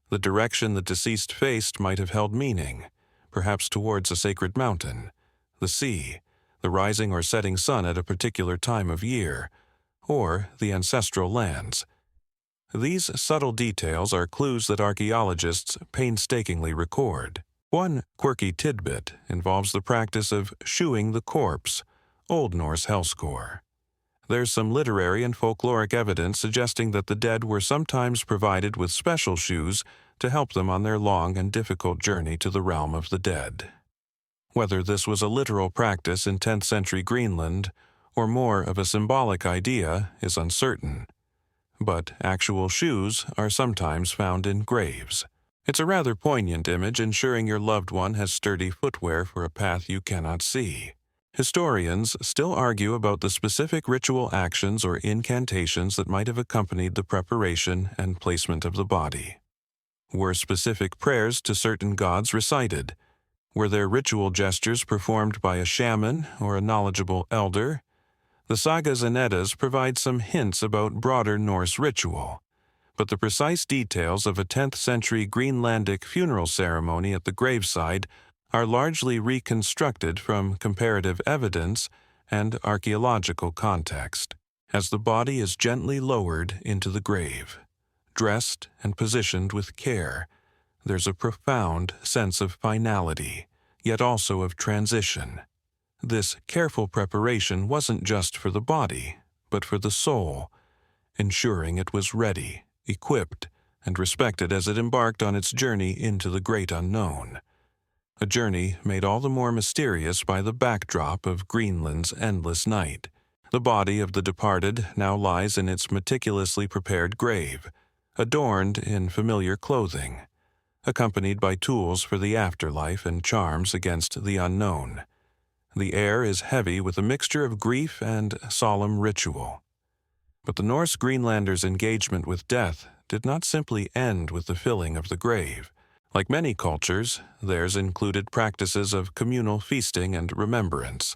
S1: the direction the deceased faced might have held meaning, perhaps towards a sacred mountain, the sea, the rising or setting sun at a particular time of year, or the ancestral lands. These subtle details are clues that archaeologists painstakingly record. One quirky tidbit involves the practice of shoeing the corpse, Old Norse hellscore. There's some literary and folkloric evidence suggesting that the dead were sometimes provided with special shoes to help them on their long and difficult journey to the realm of the dead. Whether this was a literal practice in 10th century Greenland or more of a symbolic idea is uncertain, but actual shoes are sometimes found in graves. It's a rather poignant image, ensuring your loved one has sturdy footwear for a path you cannot see. Historians still argue about the specific ritual actions or incantations that might have accompanied the preparation and placement of the body. Were specific prayers to certain gods recited? Were there ritual gestures performed by a shaman or a knowledgeable elder? The sagas and Eddas provide some hints about broader Norse ritual, but the precise details of a 10th century Greenlandic funeral ceremony at the graveside are largely reconstructed from comparative evidence and archaeological context, as the body is gently lowered into the grave. Dressed and positioned with care, there's a profound sense of finality, yet also of transition. This careful preparation wasn't just for the body, but for the soul, ensuring it was ready, equipped, and respected as it embarked on its journey into the great unknown. A journey made all the more mysterious by the backdrop of Greenland's endless night. The body of the departed now lies in its meticulously prepared grave, adorned in familiar clothing, accompanied by tools for the afterlife and charms against the unknown. The air is heavy with a mixture of grief and solemn ritual. But the Norse Greenlanders' engagement with death did not simply end with the filling of the grave. Like many cultures, theirs included practices of communal feasting and remembrance,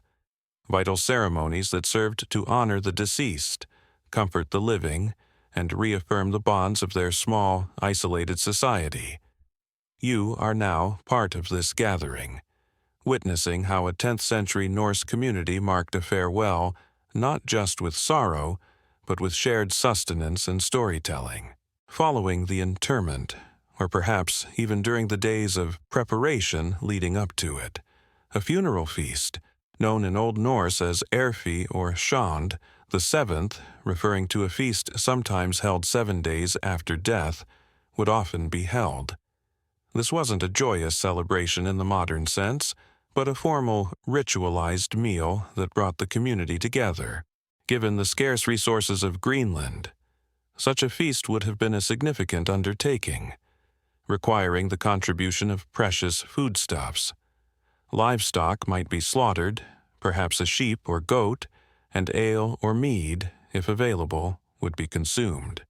S1: vital ceremonies that served to honor the deceased, comfort the living, and reaffirm the bonds of their small, isolated society. You are now part of this gathering, witnessing how a 10th century Norse community marked a farewell not just with sorrow, but with shared sustenance and storytelling. Following the interment, or perhaps even during the days of preparation leading up to it, a funeral feast, known in Old Norse as Erfi or Shand, the seventh, referring to a feast sometimes held 7 days after death, would often be held. This wasn't a joyous celebration in the modern sense, but a formal, ritualized meal that brought the community together. Given the scarce resources of Greenland, such a feast would have been a significant undertaking, requiring the contribution of precious foodstuffs. Livestock might be slaughtered, perhaps a sheep or goat, and ale or mead, if available, would be consumed.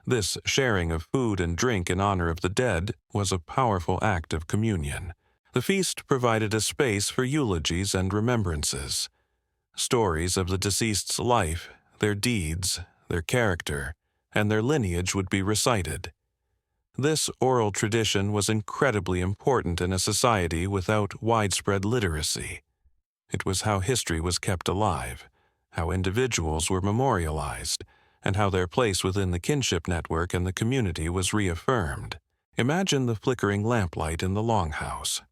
S1: This sharing of food and drink in honor of the dead was a powerful act of communion. The feast provided a space for eulogies and remembrances. Stories of the deceased's life, their deeds, their character, and their lineage would be recited. This oral tradition was incredibly important in a society without widespread literacy. It was how history was kept alive, how individuals were memorialized, and how their place within the kinship network and the community was reaffirmed. Imagine the flickering lamplight in the longhouse,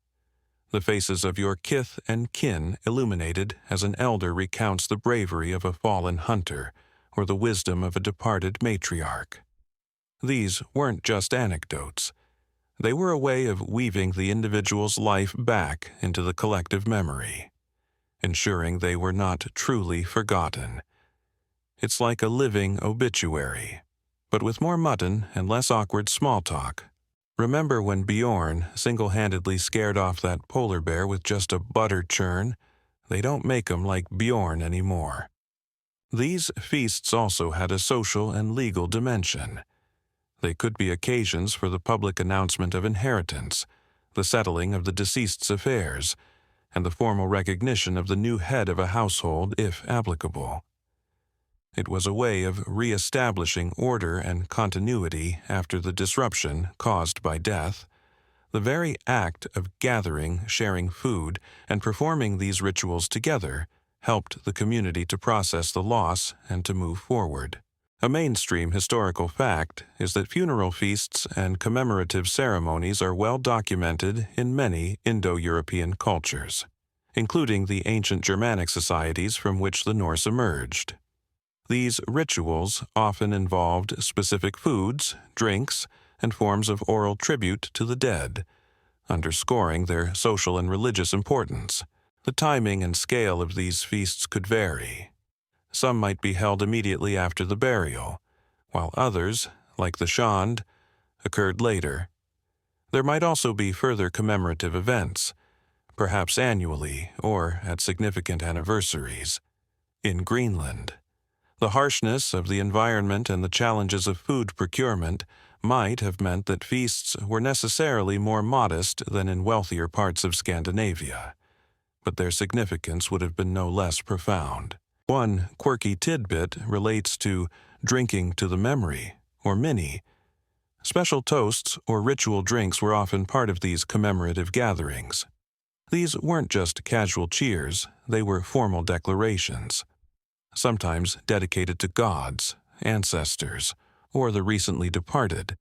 S1: the faces of your kith and kin illuminated as an elder recounts the bravery of a fallen hunter or the wisdom of a departed matriarch. These weren't just anecdotes. They were a way of weaving the individual's life back into the collective memory, ensuring they were not truly forgotten. It's like a living obituary, but with more mutton and less awkward small talk. Remember when Bjorn single-handedly scared off that polar bear with just a butter churn? They don't make 'em like Bjorn anymore. These feasts also had a social and legal dimension. They could be occasions for the public announcement of inheritance, the settling of the deceased's affairs, and the formal recognition of the new head of a household if applicable. It was a way of re-establishing order and continuity after the disruption caused by death. The very act of gathering, sharing food, and performing these rituals together helped the community to process the loss and to move forward. A mainstream historical fact is that funeral feasts and commemorative ceremonies are well documented in many Indo-European cultures, including the ancient Germanic societies from which the Norse emerged. These rituals often involved specific foods, drinks, and forms of oral tribute to the dead, underscoring their social and religious importance. The timing and scale of these feasts could vary. Some might be held immediately after the burial, while others, like the Shand, occurred later. There might also be further commemorative events, perhaps annually or at significant anniversaries. In Greenland, the harshness of the environment and the challenges of food procurement might have meant that feasts were necessarily more modest than in wealthier parts of Scandinavia, but their significance would have been no less profound. One quirky tidbit relates to drinking to the memory, or minni, Special toasts or ritual drinks were often part of these commemorative gatherings. These weren't just casual cheers, they were formal declarations, sometimes dedicated to gods, ancestors, or the recently departed,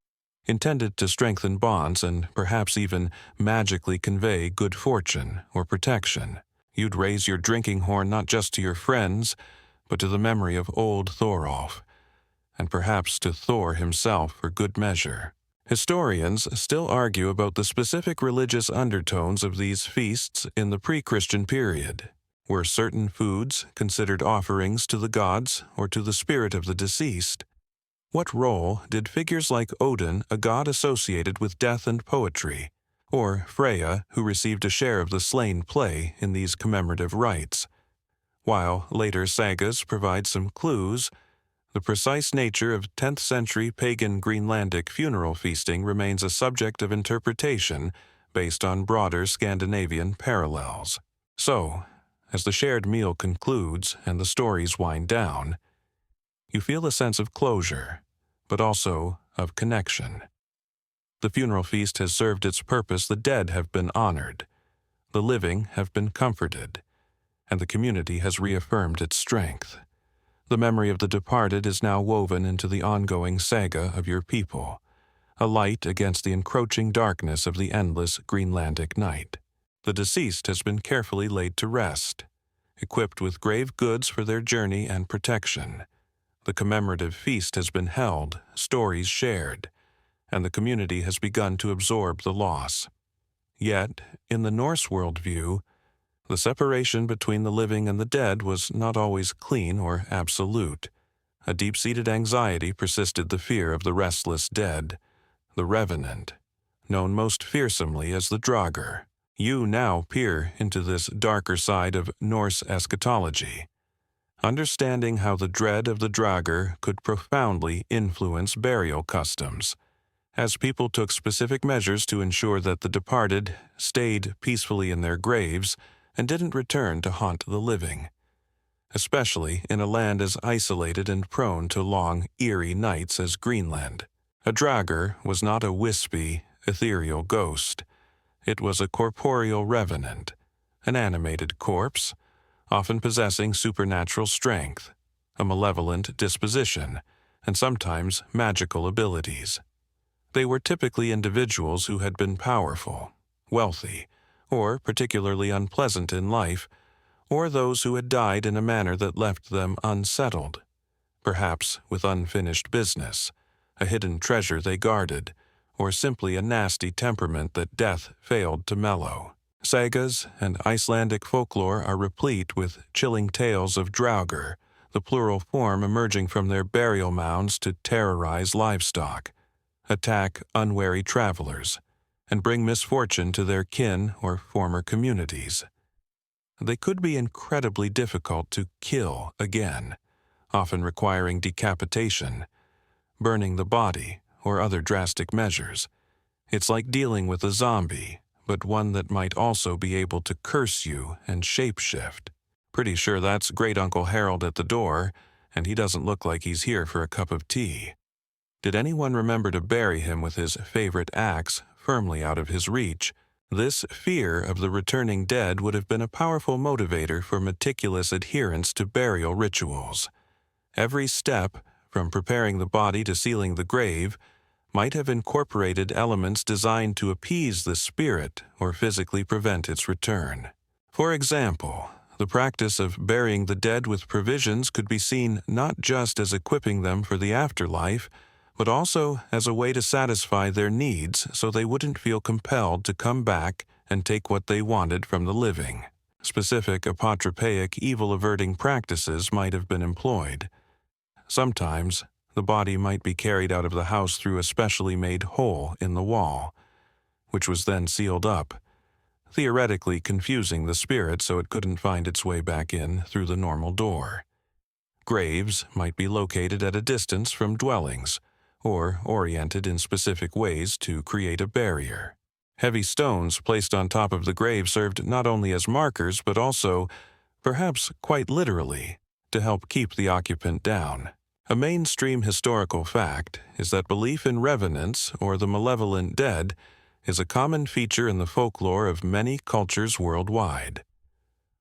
S1: intended to strengthen bonds and perhaps even magically convey good fortune or protection. You'd raise your drinking horn not just to your friends, but to the memory of old Thorolf, and perhaps to Thor himself for good measure. Historians still argue about the specific religious undertones of these feasts in the pre-Christian period. Were certain foods considered offerings to the gods or to the spirit of the deceased? What role did figures like Odin, a god associated with death and poetry, or Freya, who received a share of the slain play in these commemorative rites? While later sagas provide some clues, the precise nature of 10th century pagan Greenlandic funeral feasting remains a subject of interpretation based on broader Scandinavian parallels. So, as the shared meal concludes and the stories wind down, you feel a sense of closure, but also of connection. The funeral feast has served its purpose. The dead have been honored, the living have been comforted, and the community has reaffirmed its strength. The memory of the departed is now woven into the ongoing saga of your people, a light against the encroaching darkness of the endless Greenlandic night. The deceased has been carefully laid to rest, equipped with grave goods for their journey and protection. The commemorative feast has been held, stories shared, and the community has begun to absorb the loss. Yet, in the Norse worldview, the separation between the living and the dead was not always clean or absolute. A deep-seated anxiety persisted, the fear of the restless dead, the revenant, known most fearsomely as the Draugr. You now peer into this darker side of Norse eschatology, understanding how the dread of the Draugr could profoundly influence burial customs, as people took specific measures to ensure that the departed stayed peacefully in their graves and didn't return to haunt the living, especially in a land as isolated and prone to long, eerie nights as Greenland. A Draugr was not a wispy, ethereal ghost. It was a corporeal revenant, an animated corpse, often possessing supernatural strength, a malevolent disposition, and sometimes magical abilities. They were typically individuals who had been powerful, wealthy, or particularly unpleasant in life, or those who had died in a manner that left them unsettled, perhaps with unfinished business, a hidden treasure they guarded, or simply a nasty temperament that death failed to mellow. Sagas and Icelandic folklore are replete with chilling tales of Draugr, the plural form emerging from their burial mounds to terrorize livestock, attack unwary travelers, and bring misfortune to their kin or former communities. They could be incredibly difficult to kill again, often requiring decapitation, burning the body, or other drastic measures. It's like dealing with a zombie, but one that might also be able to curse you and shapeshift. Pretty sure that's Great Uncle Harold at the door, and he doesn't look like he's here for a cup of tea. Did anyone remember to bury him with his favorite axe firmly out of his reach? This fear of the returning dead would have been a powerful motivator for meticulous adherence to burial rituals. Every step, from preparing the body to sealing the grave, might have incorporated elements designed to appease the spirit or physically prevent its return. For example, the practice of burying the dead with provisions could be seen not just as equipping them for the afterlife, but also as a way to satisfy their needs so they wouldn't feel compelled to come back and take what they wanted from the living. Specific apotropaic evil-averting practices might have been employed. Sometimes, the body might be carried out of the house through a specially made hole in the wall, which was then sealed up, theoretically confusing the spirit so it couldn't find its way back in through the normal door. Graves might be located at a distance from dwellings, or oriented in specific ways to create a barrier. Heavy stones placed on top of the grave served not only as markers but also, perhaps quite literally, to help keep the occupant down. A mainstream historical fact is that belief in revenants, or the malevolent dead, is a common feature in the folklore of many cultures worldwide.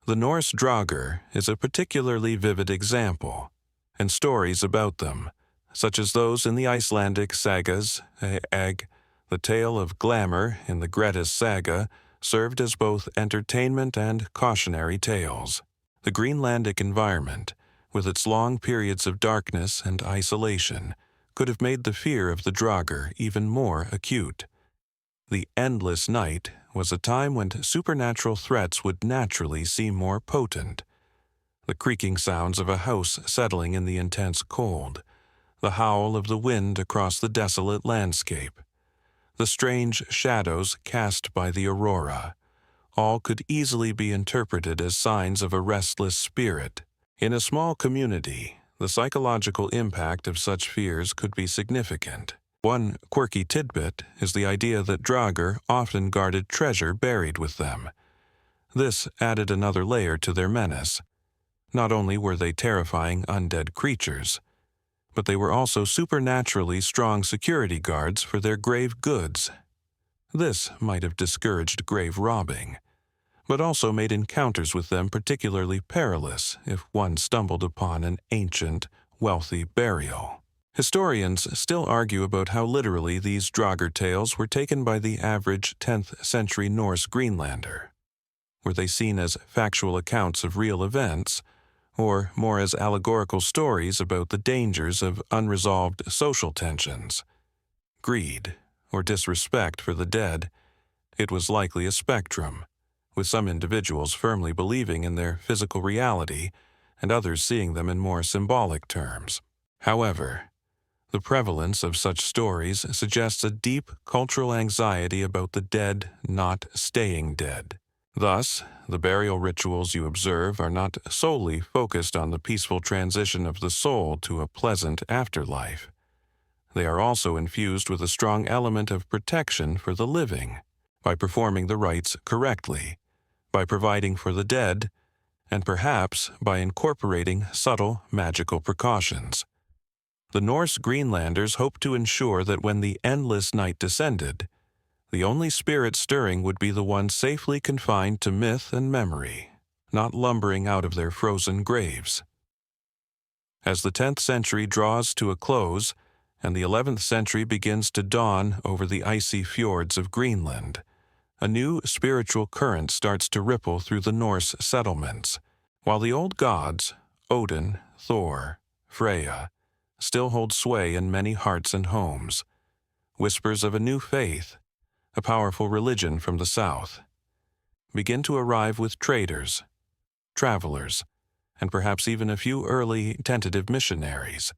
S1: The Norse draugr is a particularly vivid example, and stories about them, such as those in the Icelandic sagas, Egg, the tale of Glamour in the Grettis saga, served as both entertainment and cautionary tales. The Greenlandic environment, with its long periods of darkness and isolation, could have made the fear of the draugr even more acute. The endless night was a time when supernatural threats would naturally seem more potent. The creaking sounds of a house settling in the intense cold, the howl of the wind across the desolate landscape, the strange shadows cast by the aurora, all could easily be interpreted as signs of a restless spirit. In a small community, the psychological impact of such fears could be significant. One quirky tidbit is the idea that draugr often guarded treasure buried with them. This added another layer to their menace. Not only were they terrifying undead creatures, but they were also supernaturally strong security guards for their grave goods. This might have discouraged grave robbing, but also made encounters with them particularly perilous if one stumbled upon an ancient, wealthy burial. Historians still argue about how literally these draugr tales were taken by the average 10th century Norse Greenlander. Were they seen as factual accounts of real events, or more as allegorical stories about the dangers of unresolved social tensions? Greed, or disrespect for the dead? It was likely a spectrum, with some individuals firmly believing in their physical reality and others seeing them in more symbolic terms. However, the prevalence of such stories suggests a deep cultural anxiety about the dead not staying dead. Thus, the burial rituals you observe are not solely focused on the peaceful transition of the soul to a pleasant afterlife. They are also infused with a strong element of protection for the living, by performing the rites correctly, by providing for the dead, and perhaps by incorporating subtle magical precautions. The Norse Greenlanders hoped to ensure that when the endless night descended, the only spirit stirring would be the one safely confined to myth and memory, not lumbering out of their frozen graves. As the 10th century draws to a close and the 11th century begins to dawn over the icy fjords of Greenland, a new spiritual current starts to ripple through the Norse settlements. While the old gods, Odin, Thor, Freya, still hold sway in many hearts and homes, whispers of a new faith, a powerful religion from the south, begin to arrive with traders, travelers, and perhaps even a few early tentative missionaries.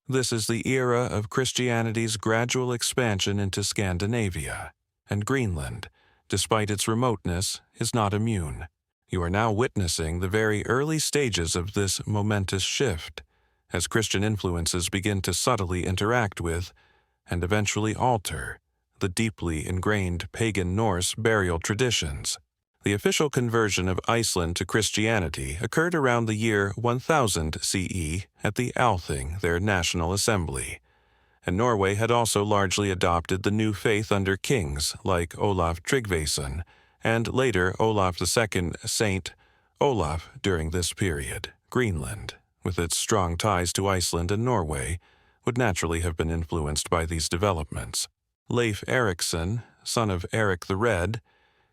S1: This is the era of Christianity's gradual expansion into Scandinavia, and Greenland, despite its remoteness, is not immune. You are now witnessing the very early stages of this momentous shift, as Christian influences begin to subtly interact with, and eventually alter, the deeply ingrained pagan Norse burial traditions. The official conversion of Iceland to Christianity occurred around the year 1000 CE at the Althing, their national assembly, and Norway had also largely adopted the new faith under kings like Olaf Tryggvason and later Olaf II Saint Olaf during this period. Greenland, with its strong ties to Iceland and Norway, would naturally have been influenced by these developments. Leif Erikson, son of Eric the Red,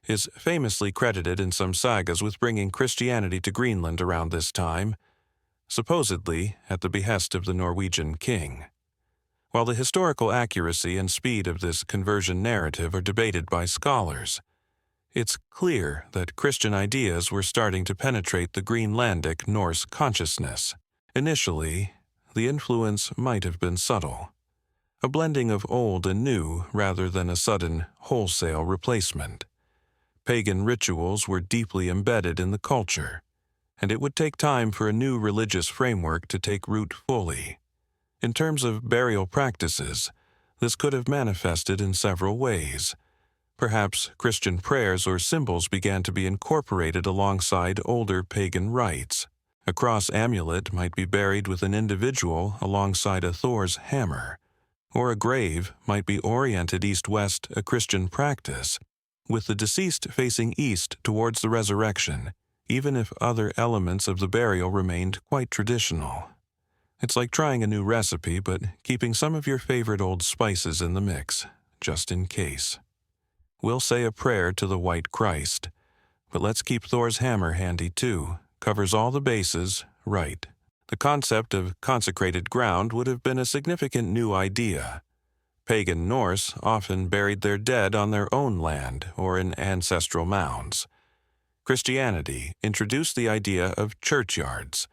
S1: is famously credited in some sagas with bringing Christianity to Greenland around this time, supposedly at the behest of the Norwegian king. While the historical accuracy and speed of this conversion narrative are debated by scholars, it's clear that Christian ideas were starting to penetrate the Greenlandic Norse consciousness. Initially, the influence might have been subtle, a blending of old and new rather than a sudden, wholesale replacement. Pagan rituals were deeply embedded in the culture, and it would take time for a new religious framework to take root fully. In terms of burial practices, this could have manifested in several ways. Perhaps Christian prayers or symbols began to be incorporated alongside older pagan rites. A cross amulet might be buried with an individual alongside a Thor's hammer, or a grave might be oriented east-west, a Christian practice, with the deceased facing east towards the resurrection, even if other elements of the burial remained quite traditional. It's like trying a new recipe, but keeping some of your favorite old spices in the mix, just in case. We'll say a prayer to the White Christ, but let's keep Thor's hammer handy too. Covers all the bases, right. The concept of consecrated ground would have been a significant new idea. Pagan Norse often buried their dead on their own land or in ancestral mounds. Christianity introduced the idea of churchyards,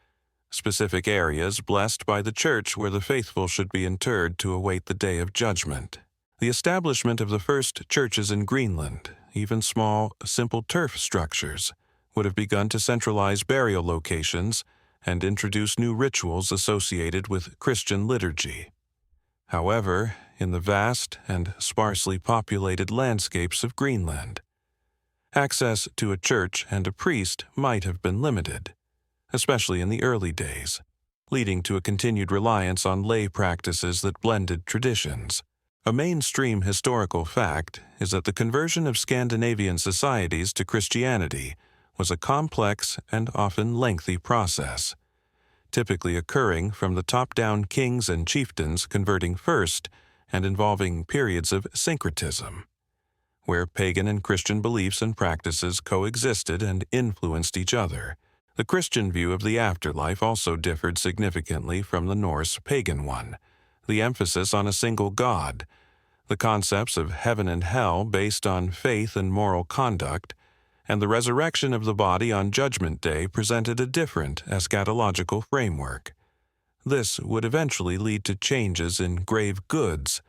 S1: specific areas blessed by the church where the faithful should be interred to await the day of judgment. The establishment of the first churches in Greenland, even small, simple turf structures, would have begun to centralize burial locations and introduce new rituals associated with Christian liturgy. However, in the vast and sparsely populated landscapes of Greenland, access to a church and a priest might have been limited, especially in the early days, leading to a continued reliance on lay practices that blended traditions. A mainstream historical fact is that the conversion of Scandinavian societies to Christianity was a complex and often lengthy process, typically occurring from the top-down kings and chieftains converting first and involving periods of syncretism, where pagan and Christian beliefs and practices coexisted and influenced each other. The Christian view of the afterlife also differed significantly from the Norse pagan one. The emphasis on a single God, the concepts of heaven and hell based on faith and moral conduct, and the resurrection of the body on Judgment Day presented a different eschatological framework. This would eventually lead to changes in grave goods.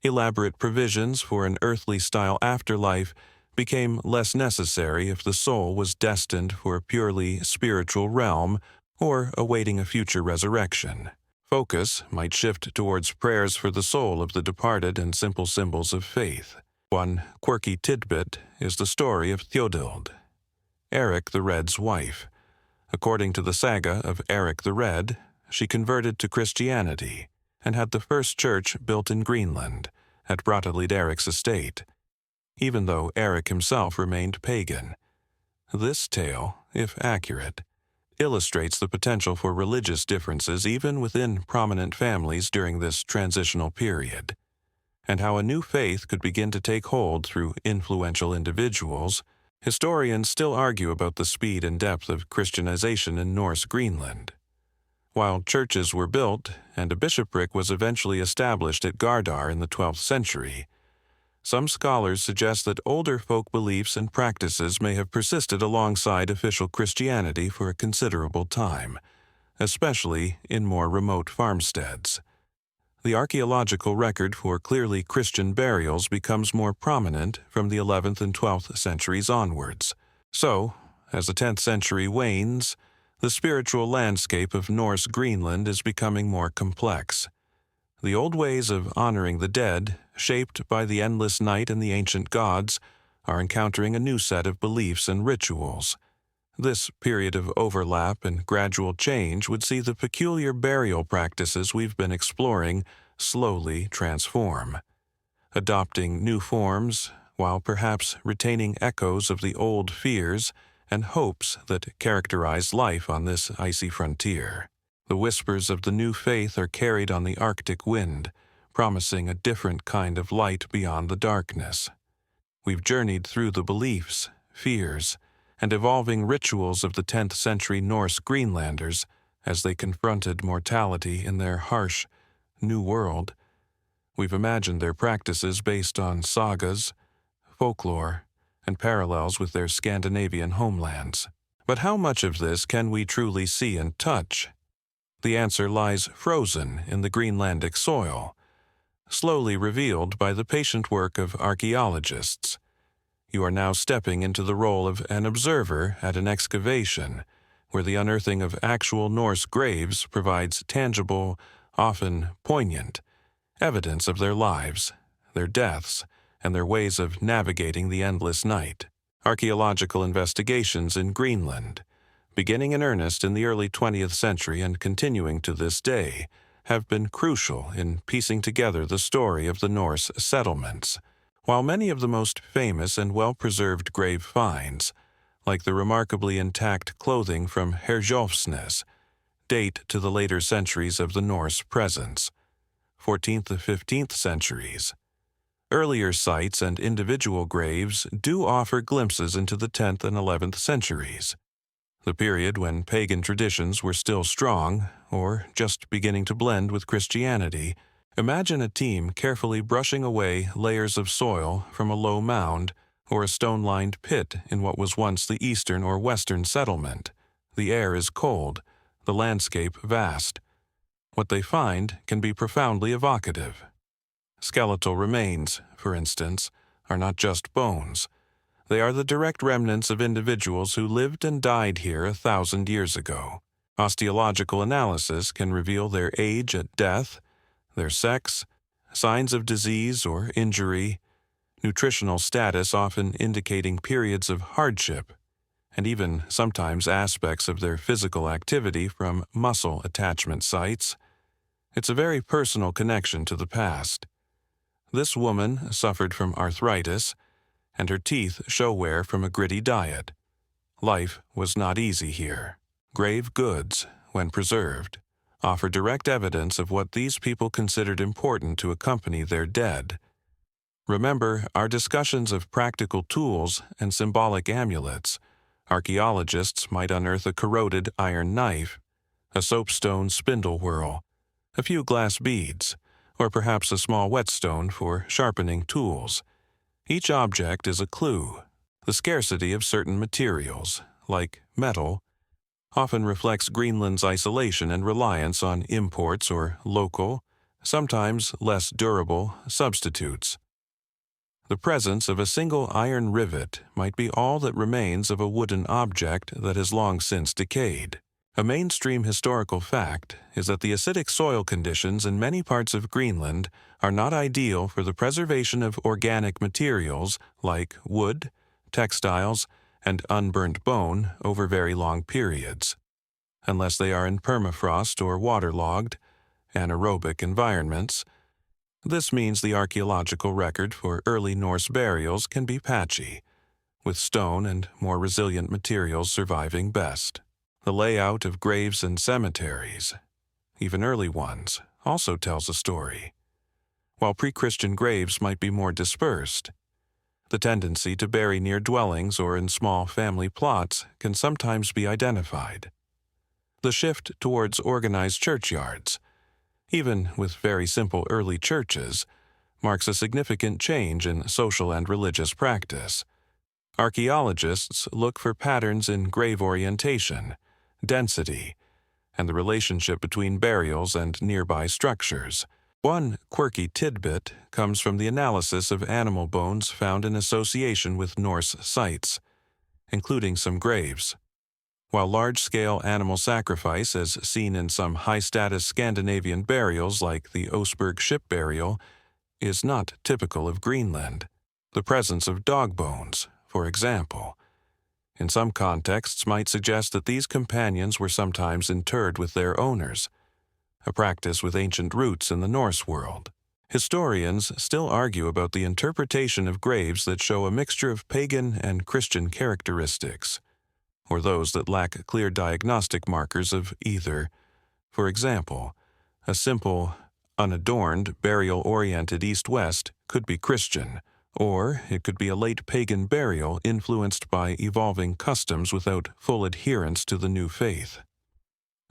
S1: Elaborate provisions for an earthly-style afterlife became less necessary if the soul was destined for a purely spiritual realm or awaiting a future resurrection. Focus might shift towards prayers for the soul of the departed and simple symbols of faith. One quirky tidbit is the story of Thjodild, Eric the Red's wife. According to the saga of Eric the Red, she converted to Christianity and had the first church built in Greenland, at Brattahlid Eric's estate, even though Eric himself remained pagan. This tale, if accurate, illustrates the potential for religious differences even within prominent families during this transitional period, and how a new faith could begin to take hold through influential individuals. Historians still argue about the speed and depth of Christianization in Norse Greenland. While churches were built and a bishopric was eventually established at Gardar in the 12th century, some scholars suggest that older folk beliefs and practices may have persisted alongside official Christianity for a considerable time, especially in more remote farmsteads. The archaeological record for clearly Christian burials becomes more prominent from the 11th and 12th centuries onwards. So, as the 10th century wanes, the spiritual landscape of Norse Greenland is becoming more complex. The old ways of honoring the dead, shaped by the endless night and the ancient gods, are encountering a new set of beliefs and rituals. This period of overlap and gradual change would see the peculiar burial practices we've been exploring slowly transform, adopting new forms while perhaps retaining echoes of the old fears and hopes that characterized life on this icy frontier. The whispers of the new faith are carried on the Arctic wind, promising a different kind of light beyond the darkness. We've journeyed through the beliefs, fears, and evolving rituals of the 10th century Norse Greenlanders as they confronted mortality in their harsh, new world. We've imagined their practices based on sagas, folklore, and parallels with their Scandinavian homelands. But how much of this can we truly see and touch? The answer lies frozen in the Greenlandic soil, slowly revealed by the patient work of archaeologists. You are now stepping into the role of an observer at an excavation, where the unearthing of actual Norse graves provides tangible, often poignant, evidence of their lives, their deaths, and their ways of navigating the endless night. Archaeological investigations in Greenland, beginning in earnest in the early 20th century and continuing to this day, have been crucial in piecing together the story of the Norse settlements. While many of the most famous and well-preserved grave finds, like the remarkably intact clothing from Herjolfsnes, date to the later centuries of the Norse presence, 14th to 15th centuries, earlier sites and individual graves do offer glimpses into the 10th and 11th centuries, the period when pagan traditions were still strong or just beginning to blend with Christianity. Imagine a team carefully brushing away layers of soil from a low mound or a stone-lined pit in what was once the eastern or western settlement. The air is cold, the landscape vast. What they find can be profoundly evocative. Skeletal remains, for instance, are not just bones. They are the direct remnants of individuals who lived and died here 1,000 years ago. Osteological analysis can reveal their age at death, their sex, signs of disease or injury, nutritional status often indicating periods of hardship, and even sometimes aspects of their physical activity from muscle attachment sites. It's a very personal connection to the past. This woman suffered from arthritis, and her teeth show wear from a gritty diet. Life was not easy here. Grave goods, when preserved, offer direct evidence of what these people considered important to accompany their dead. Remember our discussions of practical tools and symbolic amulets. Archaeologists might unearth a corroded iron knife, a soapstone spindle whorl, a few glass beads, or perhaps a small whetstone for sharpening tools. Each object is a clue. The scarcity of certain materials, like metal, often reflects Greenland's isolation and reliance on imports or local, sometimes less durable, substitutes. The presence of a single iron rivet might be all that remains of a wooden object that has long since decayed. A mainstream historical fact is that the acidic soil conditions in many parts of Greenland are not ideal for the preservation of organic materials like wood, textiles, and unburnt bone over very long periods, unless they are in permafrost or waterlogged, anaerobic environments. This means the archaeological record for early Norse burials can be patchy, with stone and more resilient materials surviving best. The layout of graves and cemeteries, even early ones, also tells a story. While pre-Christian graves might be more dispersed, the tendency to bury near dwellings or in small family plots can sometimes be identified. The shift towards organized churchyards, even with very simple early churches, marks a significant change in social and religious practice. Archaeologists look for patterns in grave orientation, density, and the relationship between burials and nearby structures. One quirky tidbit comes from the analysis of animal bones found in association with Norse sites, including some graves. While large-scale animal sacrifice, as seen in some high-status Scandinavian burials like the Oseberg ship burial, is not typical of Greenland, the presence of dog bones, for example, in some contexts might suggest that these companions were sometimes interred with their owners, a practice with ancient roots in the Norse world. Historians still argue about the interpretation of graves that show a mixture of pagan and Christian characteristics, or those that lack clear diagnostic markers of either. For example, a simple, unadorned, burial-oriented east-west could be Christian, or it could be a late pagan burial influenced by evolving customs without full adherence to the new faith.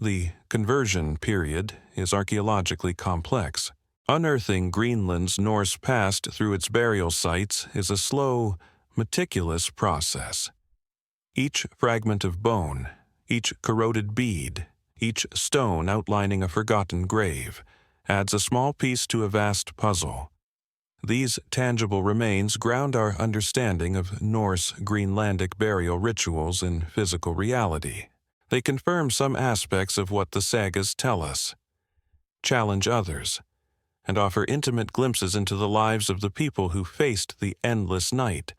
S1: The conversion period is archaeologically complex. Unearthing Greenland's Norse past through its burial sites is a slow, meticulous process. Each fragment of bone, each corroded bead, each stone outlining a forgotten grave, adds a small piece to a vast puzzle. These tangible remains ground our understanding of Norse Greenlandic burial rituals in physical reality. They confirm some aspects of what the sagas tell us, challenge others, and offer intimate glimpses into the lives of the people who faced the endless night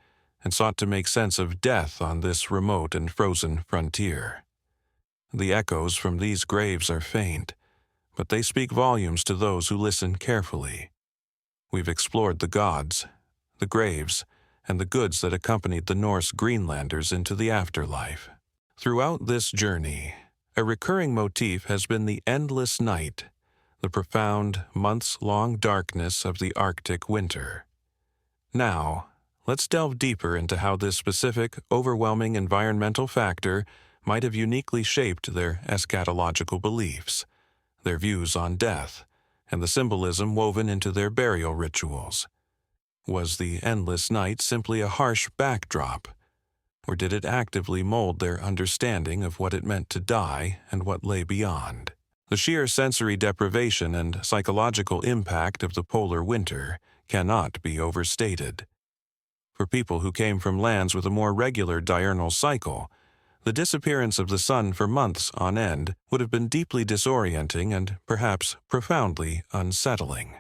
S1: and sought to make sense of death on this remote and frozen frontier. The echoes from these graves are faint, but they speak volumes to those who listen carefully. We've explored the gods, the graves, and the goods that accompanied the Norse Greenlanders into the afterlife. Throughout this journey, a recurring motif has been the endless night, the profound, months-long darkness of the Arctic winter. Now, let's delve deeper into how this specific, overwhelming environmental factor might have uniquely shaped their eschatological beliefs, their views on death, and the symbolism woven into their burial rituals. Was the endless night simply a harsh backdrop, or did it actively mold their understanding of what it meant to die and what lay beyond? The sheer sensory deprivation and psychological impact of the polar winter cannot be overstated. For people who came from lands with a more regular diurnal cycle, the disappearance of the sun for months on end would have been deeply disorienting and perhaps profoundly unsettling.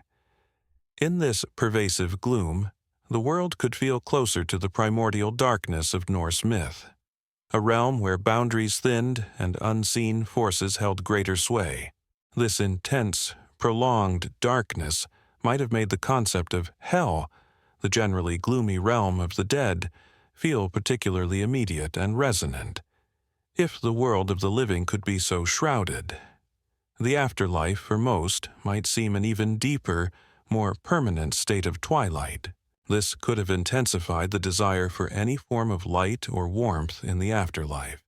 S1: In this pervasive gloom, the world could feel closer to the primordial darkness of Norse myth, a realm where boundaries thinned and unseen forces held greater sway. This intense, prolonged darkness might have made the concept of hell, the generally gloomy realm of the dead, feel particularly immediate and resonant. If the world of the living could be so shrouded, the afterlife for most might seem an even deeper, more permanent state of twilight. This could have intensified the desire for any form of light or warmth in the afterlife.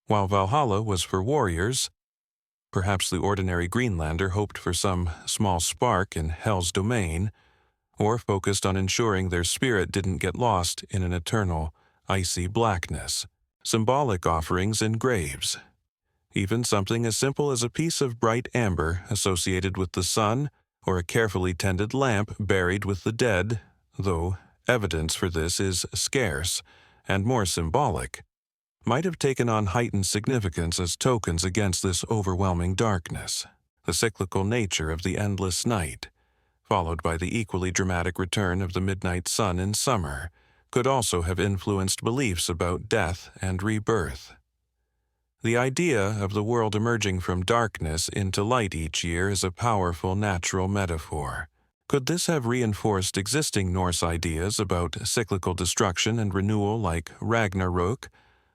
S1: While Valhalla was for warriors, perhaps the ordinary Greenlander hoped for some small spark in Hell's domain, or focused on ensuring their spirit didn't get lost in an eternal, icy blackness. Symbolic offerings in graves. Even something as simple as a piece of bright amber associated with the sun or a carefully tended lamp buried with the dead, though evidence for this is scarce and more symbolic, might have taken on heightened significance as tokens against this overwhelming darkness. The cyclical nature of the endless night, followed by the equally dramatic return of the midnight sun in summer, could also have influenced beliefs about death and rebirth. The idea of the world emerging from darkness into light each year is a powerful natural metaphor. Could this have reinforced existing Norse ideas about cyclical destruction and renewal like Ragnarök,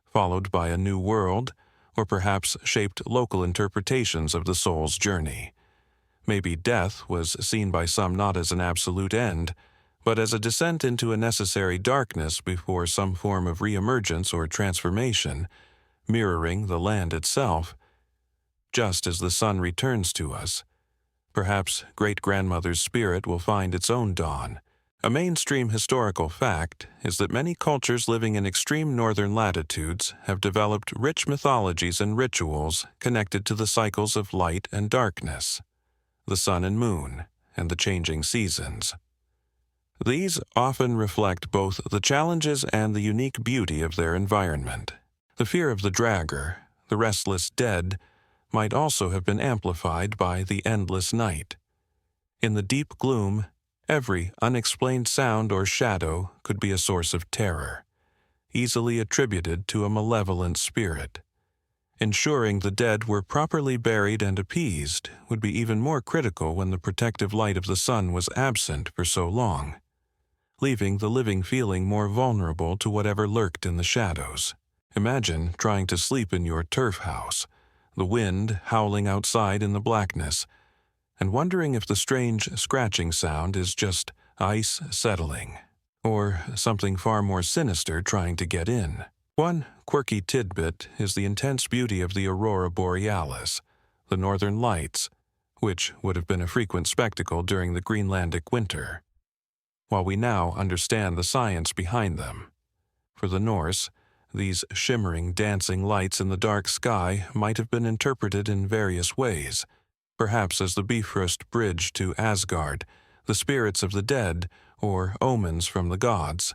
S1: followed by a new world, or perhaps shaped local interpretations of the soul's journey? Maybe death was seen by some not as an absolute end, but as a descent into a necessary darkness before some form of reemergence or transformation, mirroring the land itself. Just as the sun returns to us, perhaps great-grandmother's spirit will find its own dawn. A mainstream historical fact is that many cultures living in extreme northern latitudes have developed rich mythologies and rituals connected to the cycles of light and darkness, the sun and moon, and the changing seasons. These often reflect both the challenges and the unique beauty of their environment. The fear of the dragger, the restless dead, might also have been amplified by the endless night. In the deep gloom, every unexplained sound or shadow could be a source of terror, easily attributed to a malevolent spirit. Ensuring the dead were properly buried and appeased would be even more critical when the protective light of the sun was absent for so long, leaving the living feeling more vulnerable to whatever lurked in the shadows. Imagine trying to sleep in your turf house, the wind howling outside in the blackness, and wondering if the strange scratching sound is just ice settling, or something far more sinister trying to get in. One quirky tidbit is the intense beauty of the aurora borealis, the northern lights, which would have been a frequent spectacle during the Greenlandic winter. While we now understand the science behind them, for the Norse, these shimmering, dancing lights in the dark sky might have been interpreted in various ways, perhaps as the Bifrost bridge to Asgard, the spirits of the dead, or omens from the gods.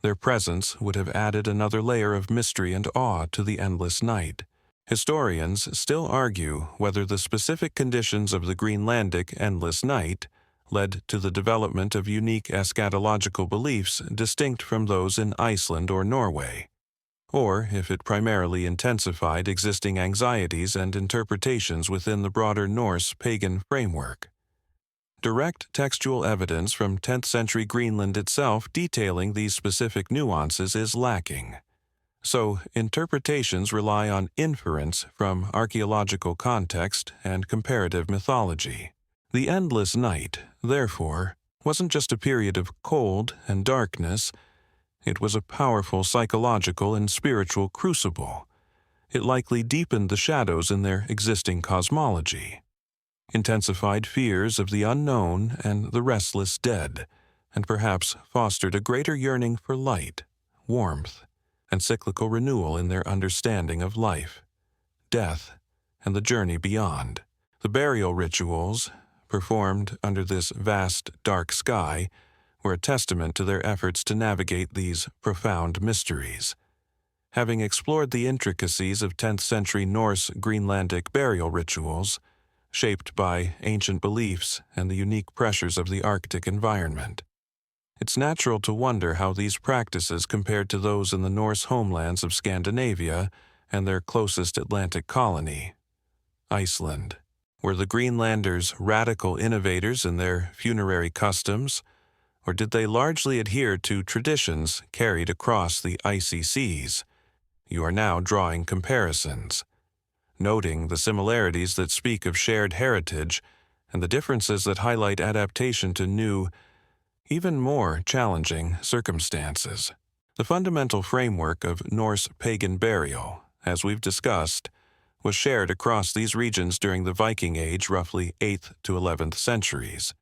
S1: Their presence would have added another layer of mystery and awe to the endless night. Historians still argue whether the specific conditions of the Greenlandic endless night led to the development of unique eschatological beliefs distinct from those in Iceland or Norway, or if it primarily intensified existing anxieties and interpretations within the broader Norse pagan framework. Direct textual evidence from 10th century Greenland itself detailing these specific nuances is lacking. So, interpretations rely on inference from archaeological context and comparative mythology. The endless night, therefore, wasn't just a period of cold and darkness, it was a powerful psychological and spiritual crucible. It likely deepened the shadows in their existing cosmology, intensified fears of the unknown and the restless dead, and perhaps fostered a greater yearning for light, warmth, and cyclical renewal in their understanding of life, death, and the journey beyond. The burial rituals, performed under this vast, dark sky, were a testament to their efforts to navigate these profound mysteries. Having explored the intricacies of 10th century Norse Greenlandic burial rituals, shaped by ancient beliefs and the unique pressures of the Arctic environment, it's natural to wonder how these practices compared to those in the Norse homelands of Scandinavia and their closest Atlantic colony, Iceland. Were the Greenlanders radical innovators in their funerary customs, or did they largely adhere to traditions carried across the icy seas? You are now drawing comparisons, noting the similarities that speak of shared heritage and the differences that highlight adaptation to new, even more challenging circumstances. The fundamental framework of Norse pagan burial, as we've discussed, was shared across these regions during the Viking Age, roughly 8th to 11th centuries.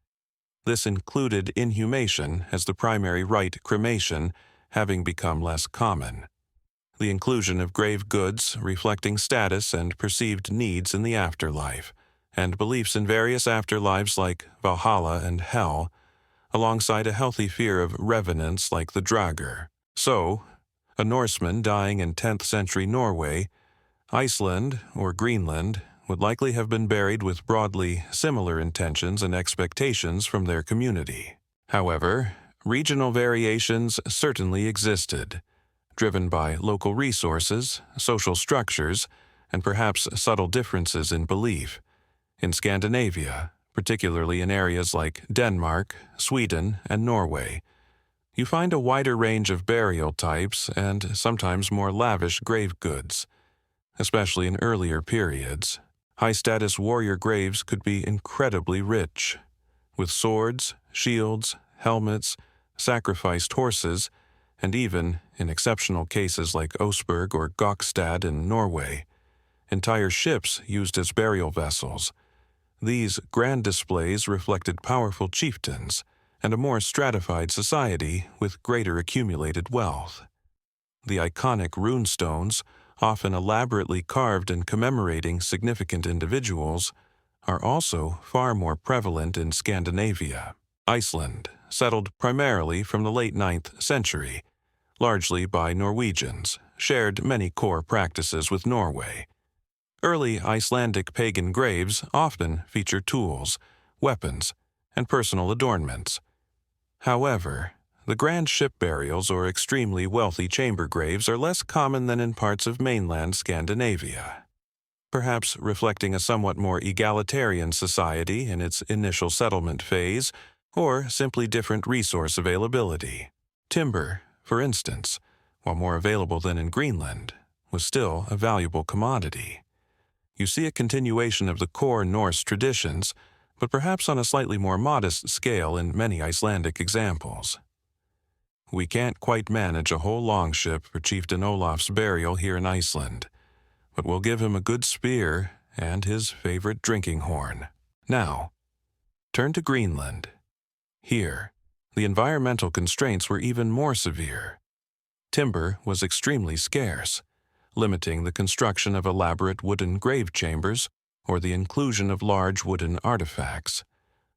S1: This included inhumation as the primary rite, cremation having become less common. The inclusion of grave goods reflecting status and perceived needs in the afterlife, and beliefs in various afterlives like Valhalla and Hell, alongside a healthy fear of revenants like the Draugr. So, a Norseman dying in 10th century Norway, Iceland, or Greenland would likely have been buried with broadly similar intentions and expectations from their community. However, regional variations certainly existed, driven by local resources, social structures, and perhaps subtle differences in belief. In Scandinavia, particularly in areas like Denmark, Sweden, and Norway, you find a wider range of burial types and sometimes more lavish grave goods. Especially in earlier periods, high-status warrior graves could be incredibly rich, with swords, shields, helmets, sacrificed horses, and even, in exceptional cases like Oseberg or Gokstad in Norway, entire ships used as burial vessels. These grand displays reflected powerful chieftains and a more stratified society with greater accumulated wealth. The iconic runestones, often elaborately carved and commemorating significant individuals, are also far more prevalent in Scandinavia. Iceland, settled primarily from the late 9th century, largely by Norwegians, shared many core practices with Norway. Early Icelandic pagan graves often feature tools, weapons, and personal adornments. However, the grand ship burials or extremely wealthy chamber graves are less common than in parts of mainland Scandinavia, perhaps reflecting a somewhat more egalitarian society in its initial settlement phase, or simply different resource availability. Timber, for instance, while more available than in Greenland, was still a valuable commodity. You see a continuation of the core Norse traditions, but perhaps on a slightly more modest scale in many Icelandic examples. We can't quite manage a whole longship for Chieftain Olaf's burial here in Iceland, but we'll give him a good spear and his favorite drinking horn. Now, turn to Greenland. Here, the environmental constraints were even more severe. Timber was extremely scarce, limiting the construction of elaborate wooden grave chambers or the inclusion of large wooden artifacts.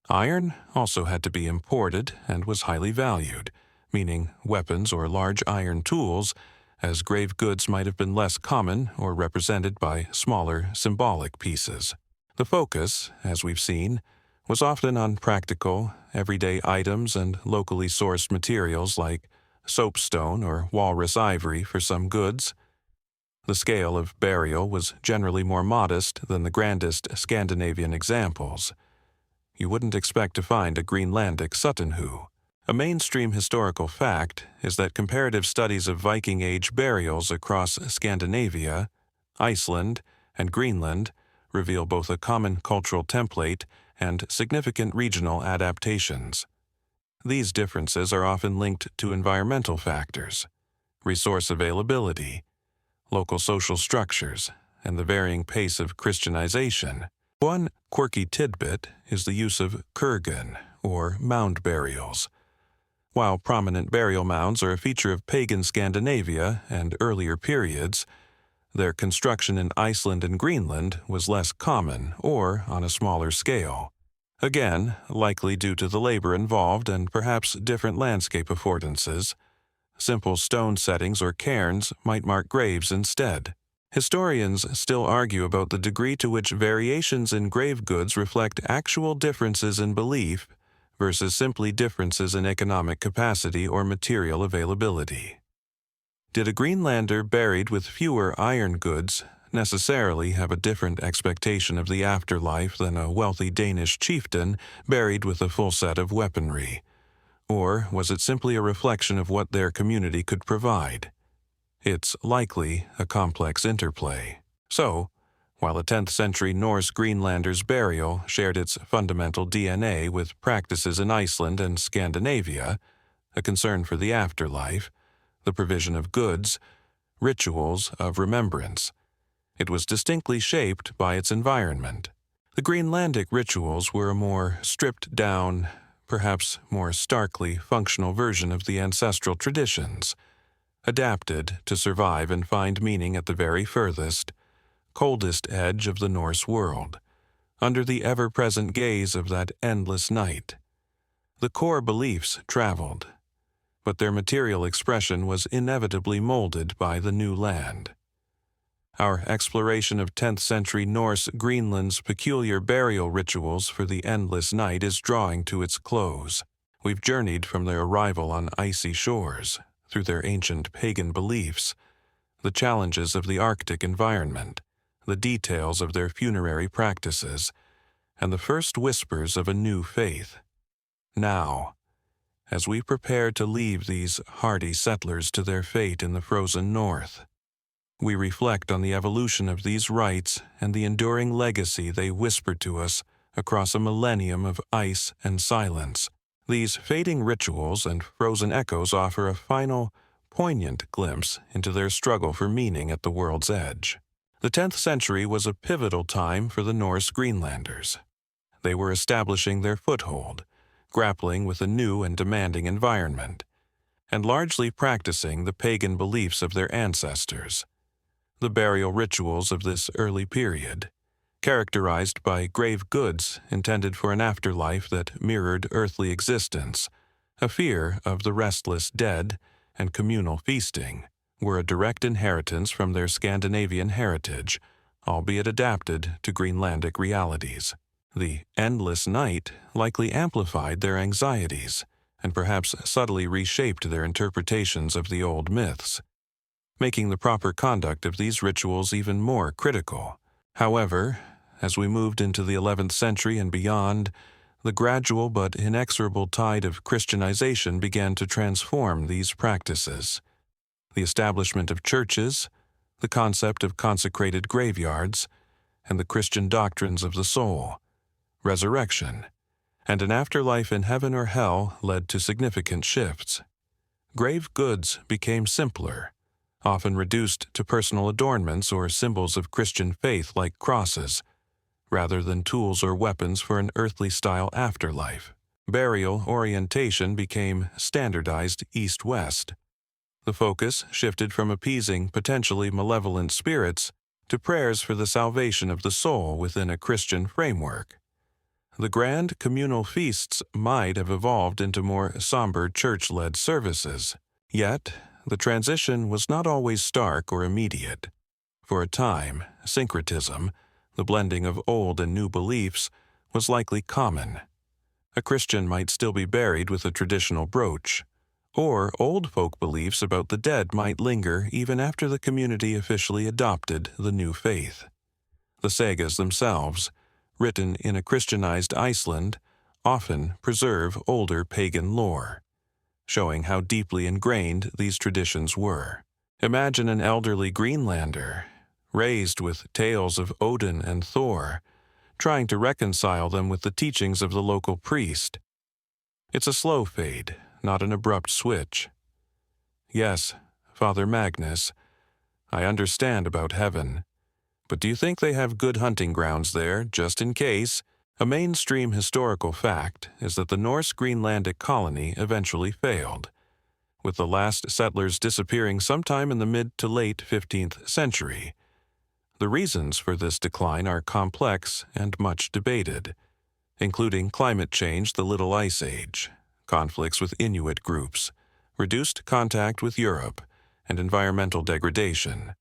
S1: Iron also had to be imported and was highly valued, meaning weapons or large iron tools, as grave goods might have been less common or represented by smaller symbolic pieces. The focus, as we've seen, was often on practical, everyday items and locally sourced materials like soapstone or walrus ivory for some goods, The scale of burial was generally more modest than the grandest Scandinavian examples. You wouldn't expect to find a Greenlandic Suttonhoo. A mainstream historical fact is that comparative studies of Viking Age burials across Scandinavia, Iceland, and Greenland reveal both a common cultural template and significant regional adaptations. These differences are often linked to environmental factors, resource availability, local social structures, and the varying pace of Christianization. One quirky tidbit is the use of kurgan, or mound burials. While prominent burial mounds are a feature of pagan Scandinavia and earlier periods, their construction in Iceland and Greenland was less common or on a smaller scale. Again, likely due to the labor involved and perhaps different landscape affordances, simple stone settings or cairns might mark graves instead. Historians still argue about the degree to which variations in grave goods reflect actual differences in belief versus simply differences in economic capacity or material availability. Did a Greenlander buried with fewer iron goods necessarily have a different expectation of the afterlife than a wealthy Danish chieftain buried with a full set of weaponry? Or was it simply a reflection of what their community could provide? It's likely a complex interplay. So, while a 10th century Norse Greenlander's burial shared its fundamental DNA with practices in Iceland and Scandinavia, a concern for the afterlife, the provision of goods, rituals of remembrance, it was distinctly shaped by its environment. The Greenlandic rituals were a more stripped-down, perhaps more starkly functional version of the ancestral traditions, adapted to survive and find meaning at the very furthest, coldest edge of the Norse world, under the ever-present gaze of that endless night. The core beliefs traveled, but their material expression was inevitably molded by the new land. Our exploration of 10th century Norse Greenland's peculiar burial rituals for the endless night is drawing to its close. We've journeyed from their arrival on icy shores, through their ancient pagan beliefs, the challenges of the Arctic environment, the details of their funerary practices, and the first whispers of a new faith. Now, as we prepare to leave these hardy settlers to their fate in the frozen north, we reflect on the evolution of these rites and the enduring legacy they whisper to us across a millennium of ice and silence. These fading rituals and frozen echoes offer a final, poignant glimpse into their struggle for meaning at the world's edge. The 10th century was a pivotal time for the Norse Greenlanders. They were establishing their foothold, grappling with a new and demanding environment, and largely practicing the pagan beliefs of their ancestors. The burial rituals of this early period, characterized by grave goods intended for an afterlife that mirrored earthly existence, a fear of the restless dead, and communal feasting, were a direct inheritance from their Scandinavian heritage, albeit adapted to Greenlandic realities. The endless night likely amplified their anxieties, and perhaps subtly reshaped their interpretations of the old myths, making the proper conduct of these rituals even more critical. However, as we moved into the 11th century and beyond, the gradual but inexorable tide of Christianization began to transform these practices. The establishment of churches, the concept of consecrated graveyards, and the Christian doctrines of the soul, resurrection, and an afterlife in heaven or hell led to significant shifts. Grave goods became simpler, often reduced to personal adornments or symbols of Christian faith like crosses, rather than tools or weapons for an earthly-style afterlife. Burial orientation became standardized east-west. The focus shifted from appeasing potentially malevolent spirits to prayers for the salvation of the soul within a Christian framework. The grand communal feasts might have evolved into more somber church-led services, yet the transition was not always stark or immediate. For a time, syncretism, the blending of old and new beliefs, was likely common. A Christian might still be buried with a traditional brooch, Or old folk beliefs about the dead might linger even after the community officially adopted the new faith. The sagas themselves, written in a Christianized Iceland, often preserve older pagan lore, showing how deeply ingrained these traditions were. Imagine an elderly Greenlander, raised with tales of Odin and Thor, trying to reconcile them with the teachings of the local priest. It's a slow fade, not an abrupt switch. Yes, Father Magnus, I understand about heaven, but do you think they have good hunting grounds there, just in case? A mainstream historical fact is that the Norse Greenlandic colony eventually failed, with the last settlers disappearing sometime in the mid to late 15th century. The reasons for this decline are complex and much debated, including climate change, the Little Ice Age, conflicts with Inuit groups, reduced contact with Europe, and environmental degradation.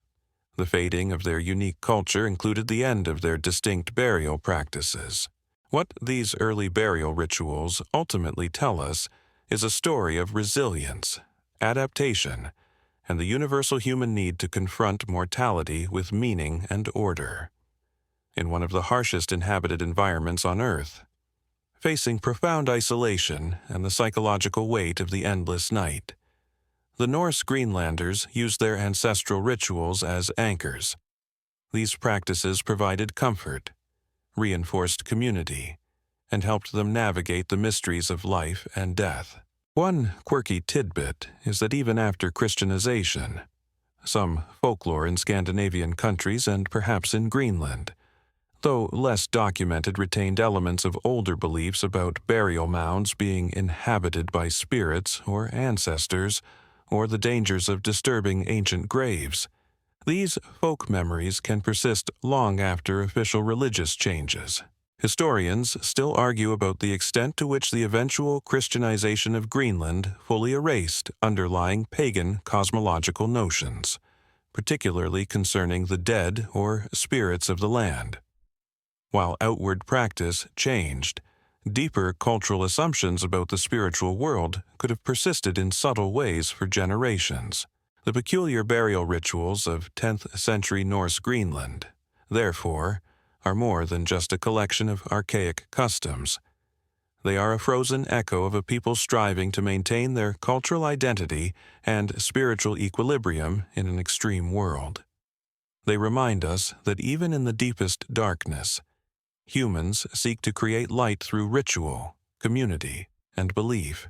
S1: The fading of their unique culture included the end of their distinct burial practices. What these early burial rituals ultimately tell us is a story of resilience, adaptation, and the universal human need to confront mortality with meaning and order. In one of the harshest inhabited environments on Earth, facing profound isolation and the psychological weight of the endless night, the Norse Greenlanders used their ancestral rituals as anchors. These practices provided comfort, reinforced community, and helped them navigate the mysteries of life and death. One quirky tidbit is that even after Christianization, some folklore in Scandinavian countries and perhaps in Greenland, though less documented, retained elements of older beliefs about burial mounds being inhabited by spirits or ancestors, or the dangers of disturbing ancient graves. These folk memories can persist long after official religious changes. Historians still argue about the extent to which the eventual Christianization of Greenland fully erased underlying pagan cosmological notions, particularly concerning the dead or spirits of the land. While outward practice changed, deeper cultural assumptions about the spiritual world could have persisted in subtle ways for generations. The peculiar burial rituals of 10th century Norse Greenland, therefore, are more than just a collection of archaic customs. They are a frozen echo of a people striving to maintain their cultural identity and spiritual equilibrium in an extreme world. They remind us that even in the deepest darkness, humans seek to create light through ritual, community, and belief,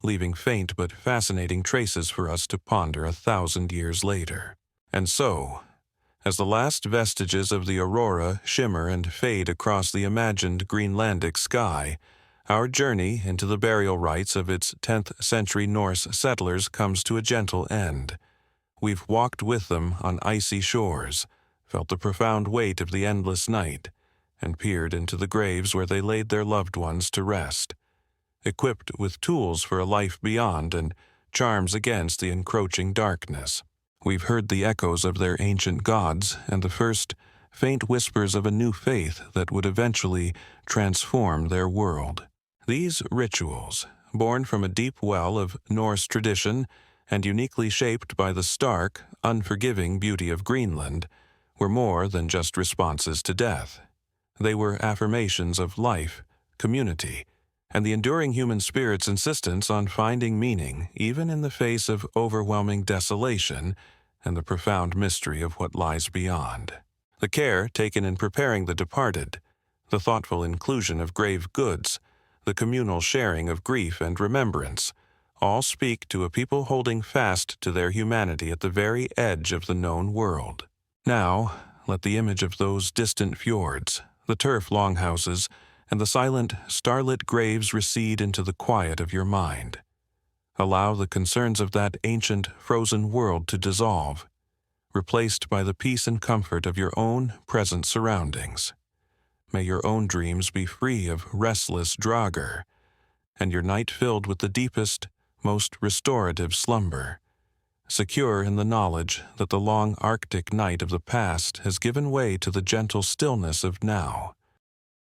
S1: leaving faint but fascinating traces for us to ponder 1,000 years later. And so, as the last vestiges of the aurora shimmer and fade across the imagined Greenlandic sky, our journey into the burial rites of its 10th century Norse settlers comes to a gentle end. We've walked with them on icy shores, felt the profound weight of the endless night, and peered into the graves where they laid their loved ones to rest, equipped with tools for a life beyond and charms against the encroaching darkness. We've heard the echoes of their ancient gods and the first faint whispers of a new faith that would eventually transform their world. These rituals, born from a deep well of Norse tradition and uniquely shaped by the stark, unforgiving beauty of Greenland, were more than just responses to death. They were affirmations of life, community, and the enduring human spirit's insistence on finding meaning even in the face of overwhelming desolation and the profound mystery of what lies beyond. The care taken in preparing the departed, the thoughtful inclusion of grave goods, the communal sharing of grief and remembrance, all speak to a people holding fast to their humanity at the very edge of the known world. Now, let the image of those distant fjords, the turf longhouses, and the silent, starlit graves recede into the quiet of your mind. Allow the concerns of that ancient, frozen world to dissolve, replaced by the peace and comfort of your own present surroundings. May your own dreams be free of restless draugr, and your night filled with the deepest, most restorative slumber, secure in the knowledge that the long Arctic night of the past has given way to the gentle stillness of now.